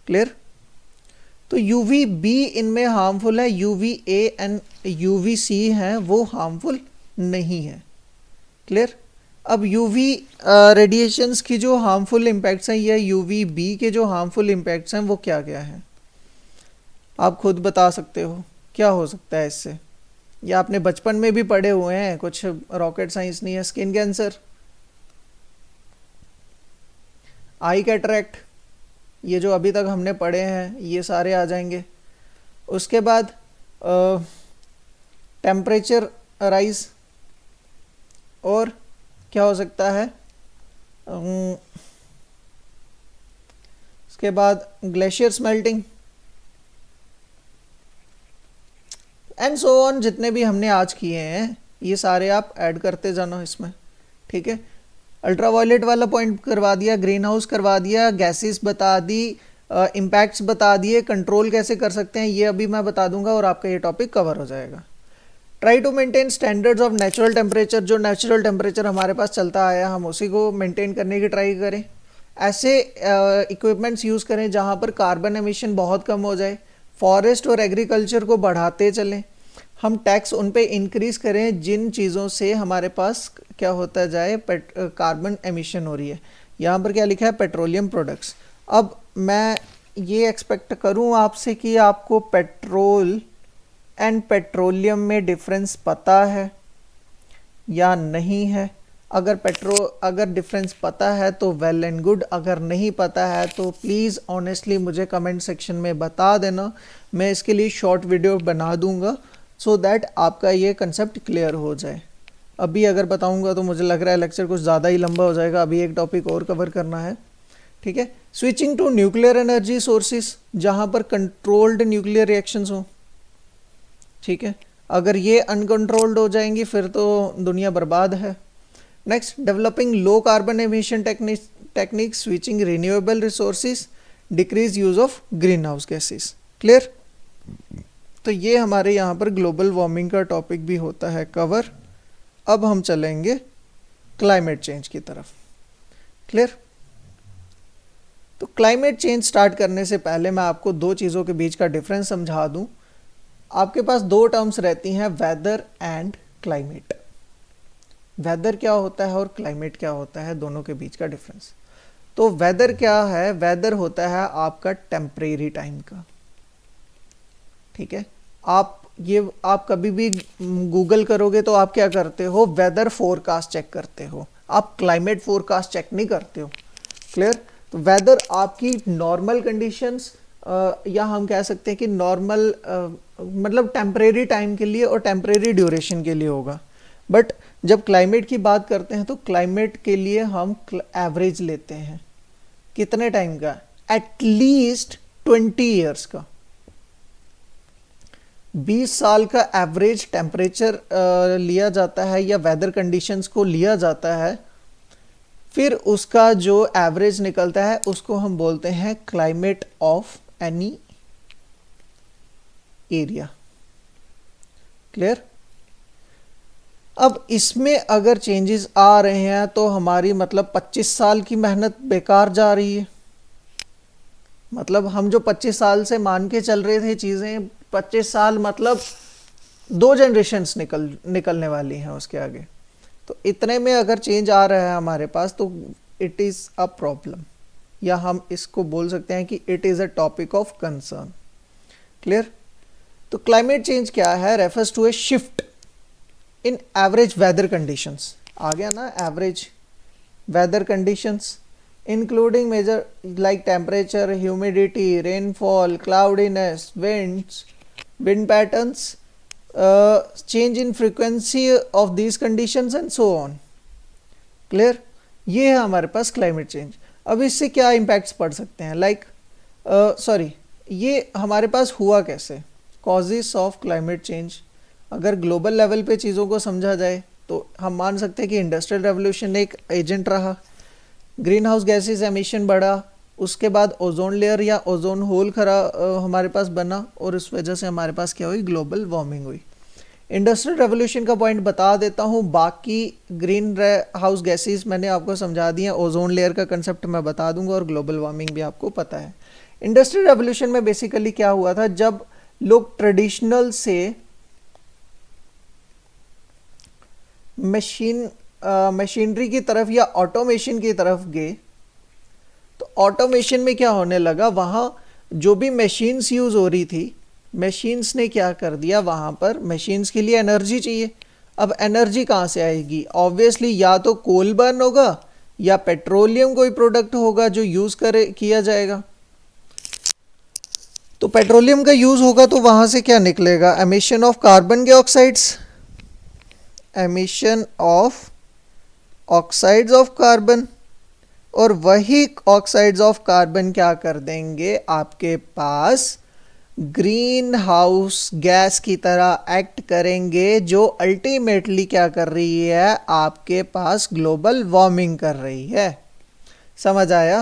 Clear. तो यूवी बी इनमें हार्मफुल है, UV A and UV C हैं वो हार्मफुल नहीं है। क्लियर। अब यूवी रेडिएशंस की जो हार्मफुल इम्पैक्ट्स हैं या यूवी बी के जो हार्मफुल इम्पैक्ट्स हैं वो क्या क्या हैं, आप खुद बता सकते हो क्या हो सकता है इससे, या आपने बचपन में भी पढ़े हुए हैं, कुछ रॉकेट साइंस नहीं है। स्किन कैंसर, आई कैटरैक्ट, ये जो अभी तक हमने पढ़े हैं ये सारे आ जाएंगे। उसके बाद टेम्परेचर राइज, और क्या हो सकता है, उसके बाद glacier smelting and so on. जितने भी हमने आज किए हैं ये सारे आप ऐड करते जाना इसमें। ठीक है, अल्ट्रावायलेट वाला पॉइंट करवा दिया, ग्रीन हाउस करवा दिया, गैसेस बता दी, इम्पैक्ट्स बता दिए, कंट्रोल कैसे कर सकते हैं ये अभी मैं बता दूंगा और आपका ये टॉपिक कवर हो जाएगा। Try to maintain standards of natural temperature, जो नेचुरल टेम्परेचर हमारे पास चलता आया हम उसी को मेंटेन करने की ट्राई करें। ऐसे इक्विपमेंट्स यूज़ करें जहाँ पर कार्बन एमिशन बहुत कम हो जाए। फॉरेस्ट और एग्रीकल्चर को बढ़ाते चलें। हम टैक्स उन पे इंक्रीज़ करें जिन चीज़ों से हमारे पास क्या होता जाए, कार्बन एमिशन हो रही है। यहाँ पर क्या लिखा है, पेट्रोलियम प्रोडक्ट्स। अब मैं ये एक्सपेक्ट करूँ आपसे कि आपको पेट्रोल एंड पेट्रोलियम में डिफरेंस पता है या नहीं है। अगर डिफरेंस पता है तो वेल एंड गुड, अगर नहीं पता है तो प्लीज़ ऑनेस्टली मुझे कमेंट सेक्शन में बता देना। मैं इसके लिए शॉर्ट वीडियो बना दूंगा सो दैट आपका ये कंसेप्ट क्लियर हो जाए। अभी अगर बताऊंगा तो मुझे लग रहा है लेक्चर कुछ ज़्यादा ही लंबा हो जाएगा, अभी एक टॉपिक और कवर करना है। ठीक है, switching to nuclear energy sources जहाँ पर कंट्रोल्ड न्यूक्लियर रिएक्शंस हो। ठीक है, अगर ये अनकंट्रोल्ड हो जाएंगी फिर तो दुनिया बर्बाद है। Next, developing low carbon emission technique, switching renewable resources, decrease use of green house gases. Clear. तो ये हमारे यहाँ पर ग्लोबल वार्मिंग का टॉपिक भी होता है कवर। अब हम चलेंगे क्लाइमेट चेंज की तरफ। क्लियर। तो क्लाइमेट चेंज स्टार्ट करने से पहले मैं आपको दो चीज़ों के बीच का डिफरेंस समझा दूं। आपके पास दो टर्म्स रहती हैं, वेदर एंड क्लाइमेट। वेदर क्या होता है और क्लाइमेट क्या होता है, दोनों के बीच का डिफरेंस। तो वेदर क्या है, वेदर होता है आपका टेम्परेरी टाइम का, ठीक है। आप कभी भी गूगल करोगे तो आप क्या करते हो, वेदर फोरकास्ट चेक करते हो, आप क्लाइमेट फोरकास्ट चेक नहीं करते हो। क्लियर। तो वेदर आपकी नॉर्मल कंडीशंस, या हम कह सकते हैं कि नॉर्मल मतलब टेम्परेरी टाइम के लिए और टेम्परेरी ड्यूरेशन के लिए होगा। बट जब क्लाइमेट की बात करते हैं तो क्लाइमेट के लिए हम एवरेज लेते हैं, कितने टाइम का, एटलीस्ट 20 ईयर्स का, 20 साल का एवरेज टेम्परेचर लिया जाता है या वेदर कंडीशंस को लिया जाता है, फिर उसका जो एवरेज निकलता है उसको हम बोलते हैं climate of any area. Clear. अब इसमें अगर चेंजेस आ रहे हैं तो हमारी मतलब 25 साल की मेहनत बेकार जा रही है। मतलब हम जो 25 साल से मान के चल रहे थे चीज़ें, 25 साल मतलब 2 जनरेशन्स निकलने वाली हैं उसके आगे। तो इतने में अगर चेंज आ रहा है हमारे पास तो इट इज़ अ प्रॉब्लम, या हम इसको बोल सकते हैं कि it is a topic of concern. Clear. तो क्लाइमेट चेंज क्या है, refers to a shift in average weather conditions. आ गया ना, average weather conditions including measure like temperature, humidity, rainfall, cloudiness, wind patterns, change in frequency of these conditions and so on. Clear. ये है हमारे पास climate change. अब इससे क्या impacts पड़ सकते हैं, लाइक ये हमारे पास हुआ कैसे, कॉजेस ऑफ क्लाइमेट चेंज। अगर ग्लोबल लेवल पे चीज़ों को समझा जाए तो हम मान सकते हैं कि इंडस्ट्रियल रेवोल्यूशन एक एजेंट रहा, ग्रीन हाउस गैसेज एमिशन बढ़ा, उसके बाद ओजोन लेयर या ओजोन होल हमारे पास बना, और इस वजह से हमारे पास क्या हुई, ग्लोबल वार्मिंग हुई। इंडस्ट्रियल रेवोल्यूशन का पॉइंट बता देता हूँ, बाकी ग्रीन हाउस गैसेज मैंने आपको समझा दिए, ओजोन लेयर का कंसेप्ट मैं बता दूंगा और ग्लोबल वार्मिंग भी आपको पता है। इंडस्ट्रियल रेवोल्यूशन में बेसिकली क्या हुआ था, जब लोग ट्रेडिशनल से मशीनरी की तरफ या ऑटोमेशन की तरफ गए, तो ऑटोमेशन में क्या होने लगा, वहाँ जो भी मशीन्स यूज़ हो रही थी, मशीन्स ने क्या कर दिया, वहाँ पर मशीन्स के लिए एनर्जी चाहिए। अब एनर्जी कहाँ से आएगी, ऑब्वियसली या तो कोल बर्न होगा या पेट्रोलियम कोई प्रोडक्ट होगा जो यूज़ किया जाएगा। तो पेट्रोलियम का यूज़ होगा तो वहाँ से क्या निकलेगा, emission of carbon dioxides, emission of oxides of carbon, और वही ऑक्साइड्स ऑफ कार्बन क्या कर देंगे, आपके पास ग्रीन हाउस गैस की तरह एक्ट करेंगे, जो अल्टीमेटली क्या कर रही है, आपके पास ग्लोबल वार्मिंग कर रही है। समझ आया।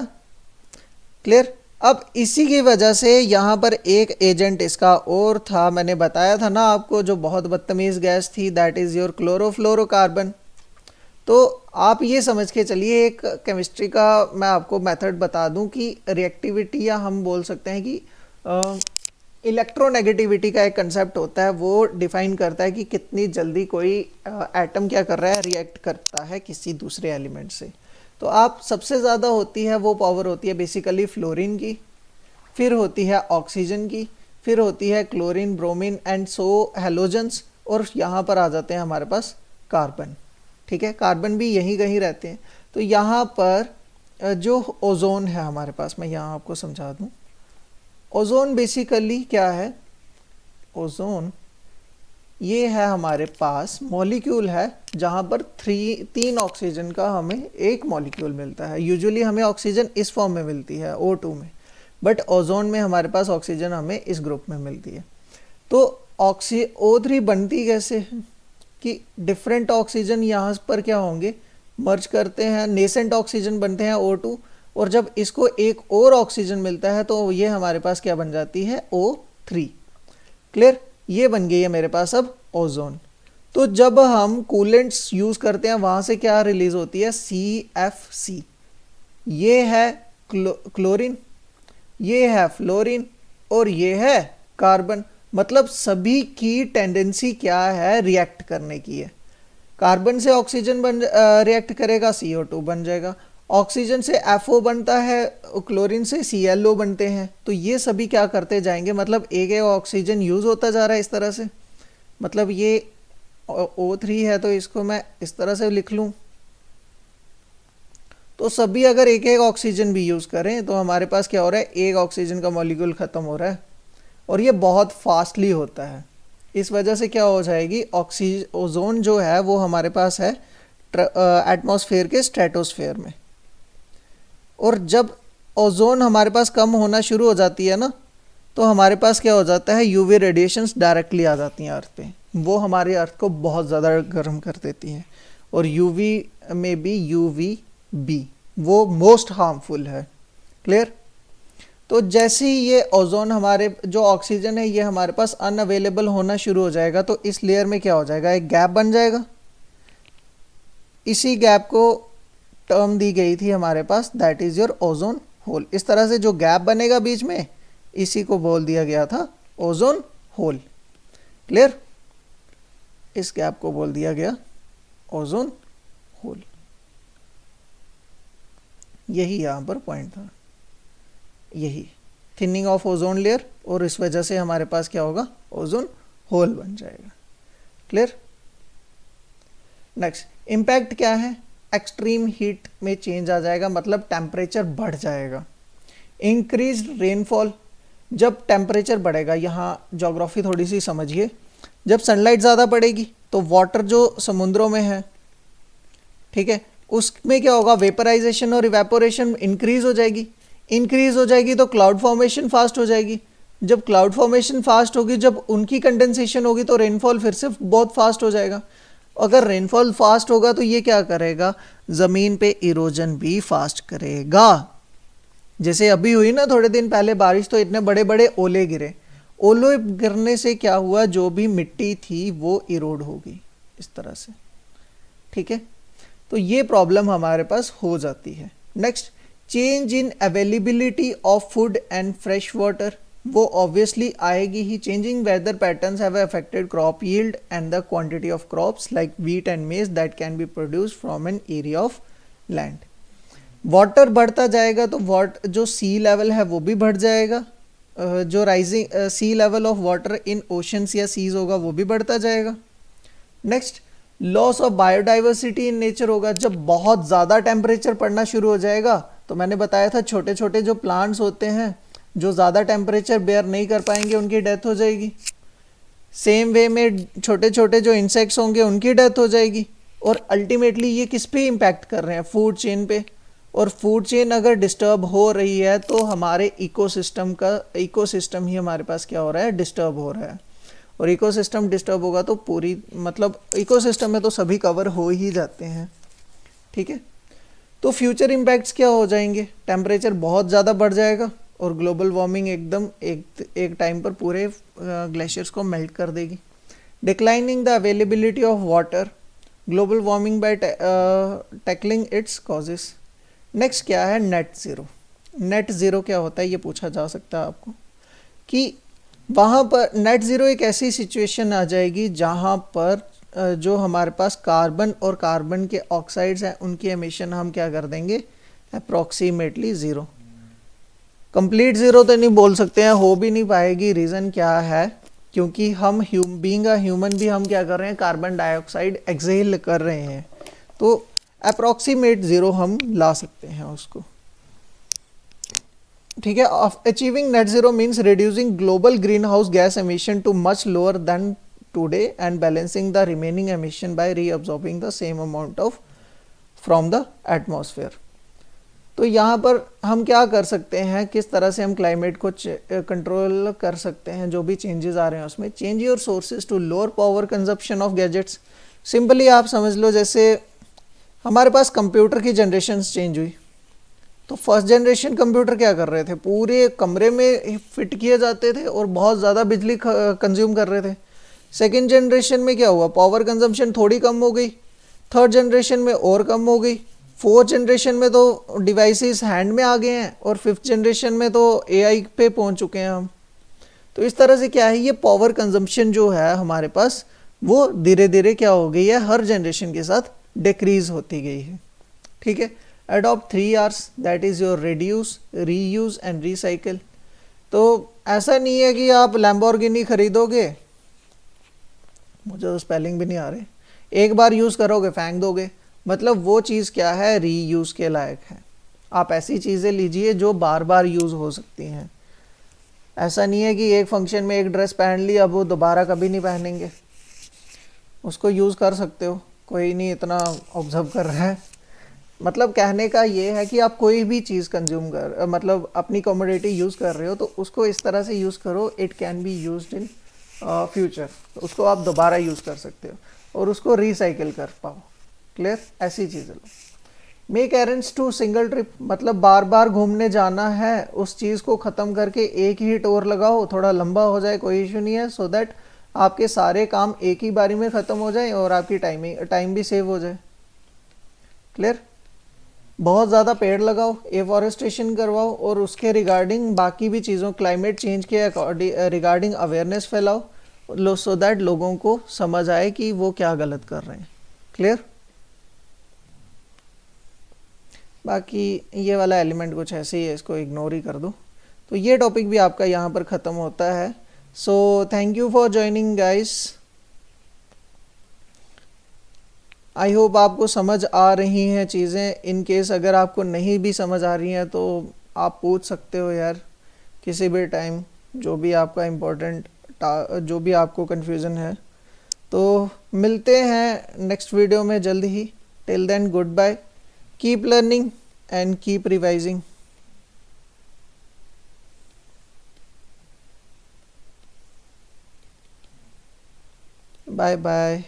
क्लियर। अब इसी की वजह से यहाँ पर एक एजेंट इसका और था, मैंने बताया था ना आपको, जो बहुत बदतमीज़ गैस थी, दैट इज़ योर क्लोरोफ्लोरोकार्बन। तो आप ये समझ के चलिए, एक केमिस्ट्री का मैं आपको मेथड बता दूं कि रिएक्टिविटी, या हम बोल सकते हैं कि इलेक्ट्रोनेगेटिविटी का एक कंसेप्ट होता है, वो डिफाइन करता है कि कितनी जल्दी कोई एटम क्या कर रहा है, रिएक्ट करता है किसी दूसरे एलिमेंट से। तो आप सबसे ज़्यादा होती है वो पावर होती है बेसिकली फ्लोरीन की, फिर होती है ऑक्सीजन की, फिर होती है chlorine, bromine and so halogens, और यहाँ पर आ जाते हैं हमारे पास कार्बन। ठीक है, कार्बन भी यहीं कहीं रहते हैं। तो यहाँ पर जो ओजोन है हमारे पास, मैं यहाँ आपको समझा दूँ, ओजोन बेसिकली क्या है, ओजोन ये है हमारे पास मॉलिक्यूल है जहाँ पर 3 ऑक्सीजन का हमें एक मॉलिक्यूल मिलता है। यूजुअली हमें ऑक्सीजन इस फॉर्म में मिलती है O2 में, बट ओजोन में हमारे पास ऑक्सीजन हमें इस ग्रुप में मिलती है। तो O3 बनती कैसे है कि डिफरेंट ऑक्सीजन यहाँ पर क्या होंगे, मर्ज करते हैं, नेसेंट ऑक्सीजन बनते हैं O2, और जब इसको एक और ऑक्सीजन मिलता है तो ये हमारे पास क्या बन जाती है, O3। क्लियर। ये बन गई है मेरे पास अब ओजोन। तो जब हम कूलेंट्स यूज़ करते हैं वहाँ से क्या रिलीज होती है, CFC। ये है क्लोरीन, ये है फ्लोरीन, और ये है कार्बन। मतलब सभी की टेंडेंसी क्या है, रिएक्ट करने की है। कार्बन से ऑक्सीजन रिएक्ट करेगा, CO2 बन जाएगा। ऑक्सीजन से FO बनता है, क्लोरीन से ClO बनते हैं। तो ये सभी क्या करते जाएंगे, मतलब एक ऑक्सीजन यूज़ होता जा रहा है इस तरह से। मतलब ये O3 है तो इसको मैं इस तरह से लिख लूँ। तो सभी अगर एक एक ऑक्सीजन भी यूज़ करें तो हमारे पास क्या हो रहा है, एक ऑक्सीजन का मॉलिक्यूल ख़त्म हो रहा है, और ये बहुत फास्टली होता है। इस वजह से क्या हो जाएगी, ओजोन जो है वो हमारे पास है एटमॉस्फेयर के स्ट्रेटोस्फेयर में। और जब ओजोन हमारे पास कम होना शुरू हो जाती है ना, तो हमारे पास क्या हो जाता है, यूवी रेडिएशंस डायरेक्टली आ जाती हैं अर्थ पे। वो हमारे अर्थ को बहुत ज़्यादा गर्म कर देती हैं। और यूवी में भी UVB वो मोस्ट हार्मफुल है। क्लियर। तो जैसे ही ये ओजोन हमारे जो ऑक्सीजन है ये हमारे पास अनअवेलेबल होना शुरू हो जाएगा, तो इस लेयर में क्या हो जाएगा, एक गैप बन जाएगा। इसी गैप को टर्म दी गई थी हमारे पास, that is your ozone hole. इस तरह से जो गैप बनेगा बीच में, इसी को बोल दिया गया था ओजोन होल। क्लियर। इस गैप को बोल दिया गया ओजोन होल। यही यहाँ पर पॉइंट था, यही थिनिंग ऑफ ओजोन लेयर, और इस वजह से हमारे पास क्या होगा, ओजोन होल बन जाएगा। क्लियर। नेक्स्ट इम्पैक्ट क्या है, एक्सट्रीम हीट में चेंज आ जाएगा, मतलब टेम्परेचर बढ़ जाएगा। इंक्रीज रेनफॉल, जब टेम्परेचर बढ़ेगा, यहाँ ज्योग्राफी थोड़ी सी समझिए। जब सनलाइट ज़्यादा पड़ेगी तो वाटर जो समुद्रों में है, ठीक है, उसमें क्या होगा, वेपराइजेशन और इवेपोरेशन इंक्रीज हो जाएगी। इंक्रीज हो जाएगी तो क्लाउड फॉर्मेशन फास्ट हो जाएगी। जब क्लाउड फॉर्मेशन फास्ट होगी, जब उनकी कंडेंसेशन होगी, तो रेनफॉल फिर से बहुत फास्ट हो जाएगा। अगर रेनफॉल फास्ट होगा तो ये क्या करेगा, ज़मीन पे इरोजन भी फास्ट करेगा। जैसे अभी हुई ना थोड़े दिन पहले बारिश, तो इतने बड़े बड़े ओले गिरे। ओले गिरने से क्या हुआ, जो भी मिट्टी थी वो इरोड होगी इस तरह से। ठीक है, तो ये प्रॉब्लम हमारे पास हो जाती है। Next, change in availability of food and fresh water, वो ऑब्वियसली आएगी ही। Changing weather patterns have affected crop yield and the quantity of crops like wheat and maize that can be produced from an area of land. Water बढ़ता जाएगा तो जो सी level है वो भी बढ़ जाएगा। जो rising sea level of water in oceans या सीज होगा वो भी बढ़ता जाएगा। Next, loss of biodiversity in nature होगा। जब बहुत ज़्यादा टेम्परेचर पड़ना शुरू हो जाएगा, तो मैंने बताया था छोटे छोटे जो प्लांट्स होते हैं जो ज़्यादा टेम्परेचर बेयर नहीं कर पाएंगे उनकी डेथ हो जाएगी। सेम वे में छोटे छोटे जो इंसेक्ट्स होंगे उनकी डेथ हो जाएगी। और अल्टीमेटली ये किस पे इम्पैक्ट कर रहे हैं, फूड चेन पे। और फूड चेन अगर डिस्टर्ब हो रही है तो हमारे इकोसिस्टम ही हमारे पास क्या हो रहा है, डिस्टर्ब हो रहा है। और इकोसिस्टम डिस्टर्ब होगा तो पूरी, मतलब इकोसिस्टम में तो सभी कवर हो ही जाते हैं। ठीक है, तो फ्यूचर इम्पैक्ट्स क्या हो जाएंगे, टेम्परेचर बहुत ज़्यादा बढ़ जाएगा और ग्लोबल वार्मिंग एकदम एक टाइम पर पूरे ग्लेशियर्स को मेल्ट कर देगी। Declining the availability of water, global warming by tackling its causes. Next क्या है, नेट ज़ीरो। नेट ज़ीरो क्या होता है ये पूछा जा सकता है आपको, कि वहाँ पर नेट ज़ीरो एक ऐसी सिचुएशन आ जाएगी जहाँ पर जो हमारे पास कार्बन और कार्बन के ऑक्साइड्स हैं उनकी एमिशन हम क्या कर देंगे, अप्रॉक्सीमेटली ज़ीरो। कंप्लीट ज़ीरो तो नहीं बोल सकते हैं, हो भी नहीं पाएगी। रीज़न क्या है, क्योंकि हम बीइंग अ ह्यूमन भी हम क्या कर रहे हैं, कार्बन डाइऑक्साइड एक्सहेल कर रहे हैं। तो अप्रॉक्सीमेट ज़ीरो हम ला सकते हैं उसको। ठीक है, achieving net zero means reducing global greenhouse gas emission to much lower than today and balancing the remaining emission by reabsorbing the same amount of from the atmosphere. तो यहाँ पर हम क्या कर सकते हैं, किस तरह से हम क्लाइमेट को कंट्रोल कर सकते हैं, जो भी चेंजेस आ रहे हैं उसमें। Change your sources to lower power consumption of gadgets. Simply आप समझ लो, जैसे हमारे पास कंप्यूटर की जनरेशन्स चेंज हुई, तो फर्स्ट जनरेशन कंप्यूटर क्या कर रहे थे, पूरे कमरे में फिट किए जाते थे और बहुत ज़्यादा बिजली कंज्यूम कर रहे थे। सेकेंड जनरेशन में क्या हुआ, पावर कंजम्पशन थोड़ी कम हो गई। थर्ड जनरेशन में और कम हो गई। फोर्थ जनरेशन में तो डिवाइसेस हैंड में आ गए हैं और फिफ्थ जनरेशन में तो AI पे पहुंच चुके हैं हम। तो इस तरह से क्या है, ये पावर कंजम्पशन जो है हमारे पास वो धीरे धीरे क्या हो गई है, हर जनरेशन के साथ डिक्रीज होती गई है। ठीक है, adopt 3 Rs, that is your reduce, reuse and recycle. तो ऐसा नहीं है कि आप लैम्बोर्गिनी खरीदोगे, मुझे तो स्पेलिंग भी नहीं आ रही, एक बार यूज़ करोगे फेंक दोगे, मतलब वो चीज़ क्या है, रीयूज़ के लायक है। आप ऐसी चीज़ें लीजिए जो बार बार यूज़ हो सकती हैं। ऐसा नहीं है कि एक फंक्शन में एक ड्रेस पहन ली, अब वो दोबारा कभी नहीं पहनेंगे, उसको यूज़ कर सकते हो, कोई नहीं इतना ऑब्जर्व कर रहा है। मतलब कहने का ये है कि आप कोई भी चीज़ कंज्यूम कर, मतलब अपनी कमोडिटी यूज़ कर रहे हो तो उसको इस तरह से यूज़ करो, it can be used in future, उसको आप दोबारा यूज़ कर सकते हो और उसको रिसाइकिल कर पाओ। क्लियर, ऐसी चीज़ें लो। Make errands to single trip, मतलब बार बार घूमने जाना है, उस चीज़ को ख़त्म करके एक ही टूर लगाओ, थोड़ा लंबा हो जाए कोई इशू नहीं है, सो दैट आपके सारे काम एक ही बारी में ख़त्म हो जाए और आपकी टाइम भी सेव हो जाए। क्लियर, बहुत ज़्यादा पेड़ लगाओ, एफॉरेस्टेशन करवाओ और उसके रिगार्डिंग बाकी भी चीज़ों, क्लाइमेट चेंज के रिगार्डिंग अवेयरनेस फैलाओ, सो दैट लोगों को समझ आए कि वो क्या गलत कर रहे हैं। क्लियर, बाकी ये वाला एलिमेंट कुछ ऐसे ही है, इसको इग्नोर ही कर दो। तो ये टॉपिक भी आपका यहाँ पर ख़त्म होता है। So thank you for joining guys, I hope आपको समझ आ रही हैं चीज़ें। इन केस अगर आपको नहीं भी समझ आ रही हैं तो आप पूछ सकते हो यार किसी भी टाइम, जो भी आपका इम्पोर्टेंट, जो भी आपको कन्फ्यूज़न है। तो मिलते हैं नेक्स्ट वीडियो में जल्द ही। Till then goodbye, keep learning and keep revising. Bye bye.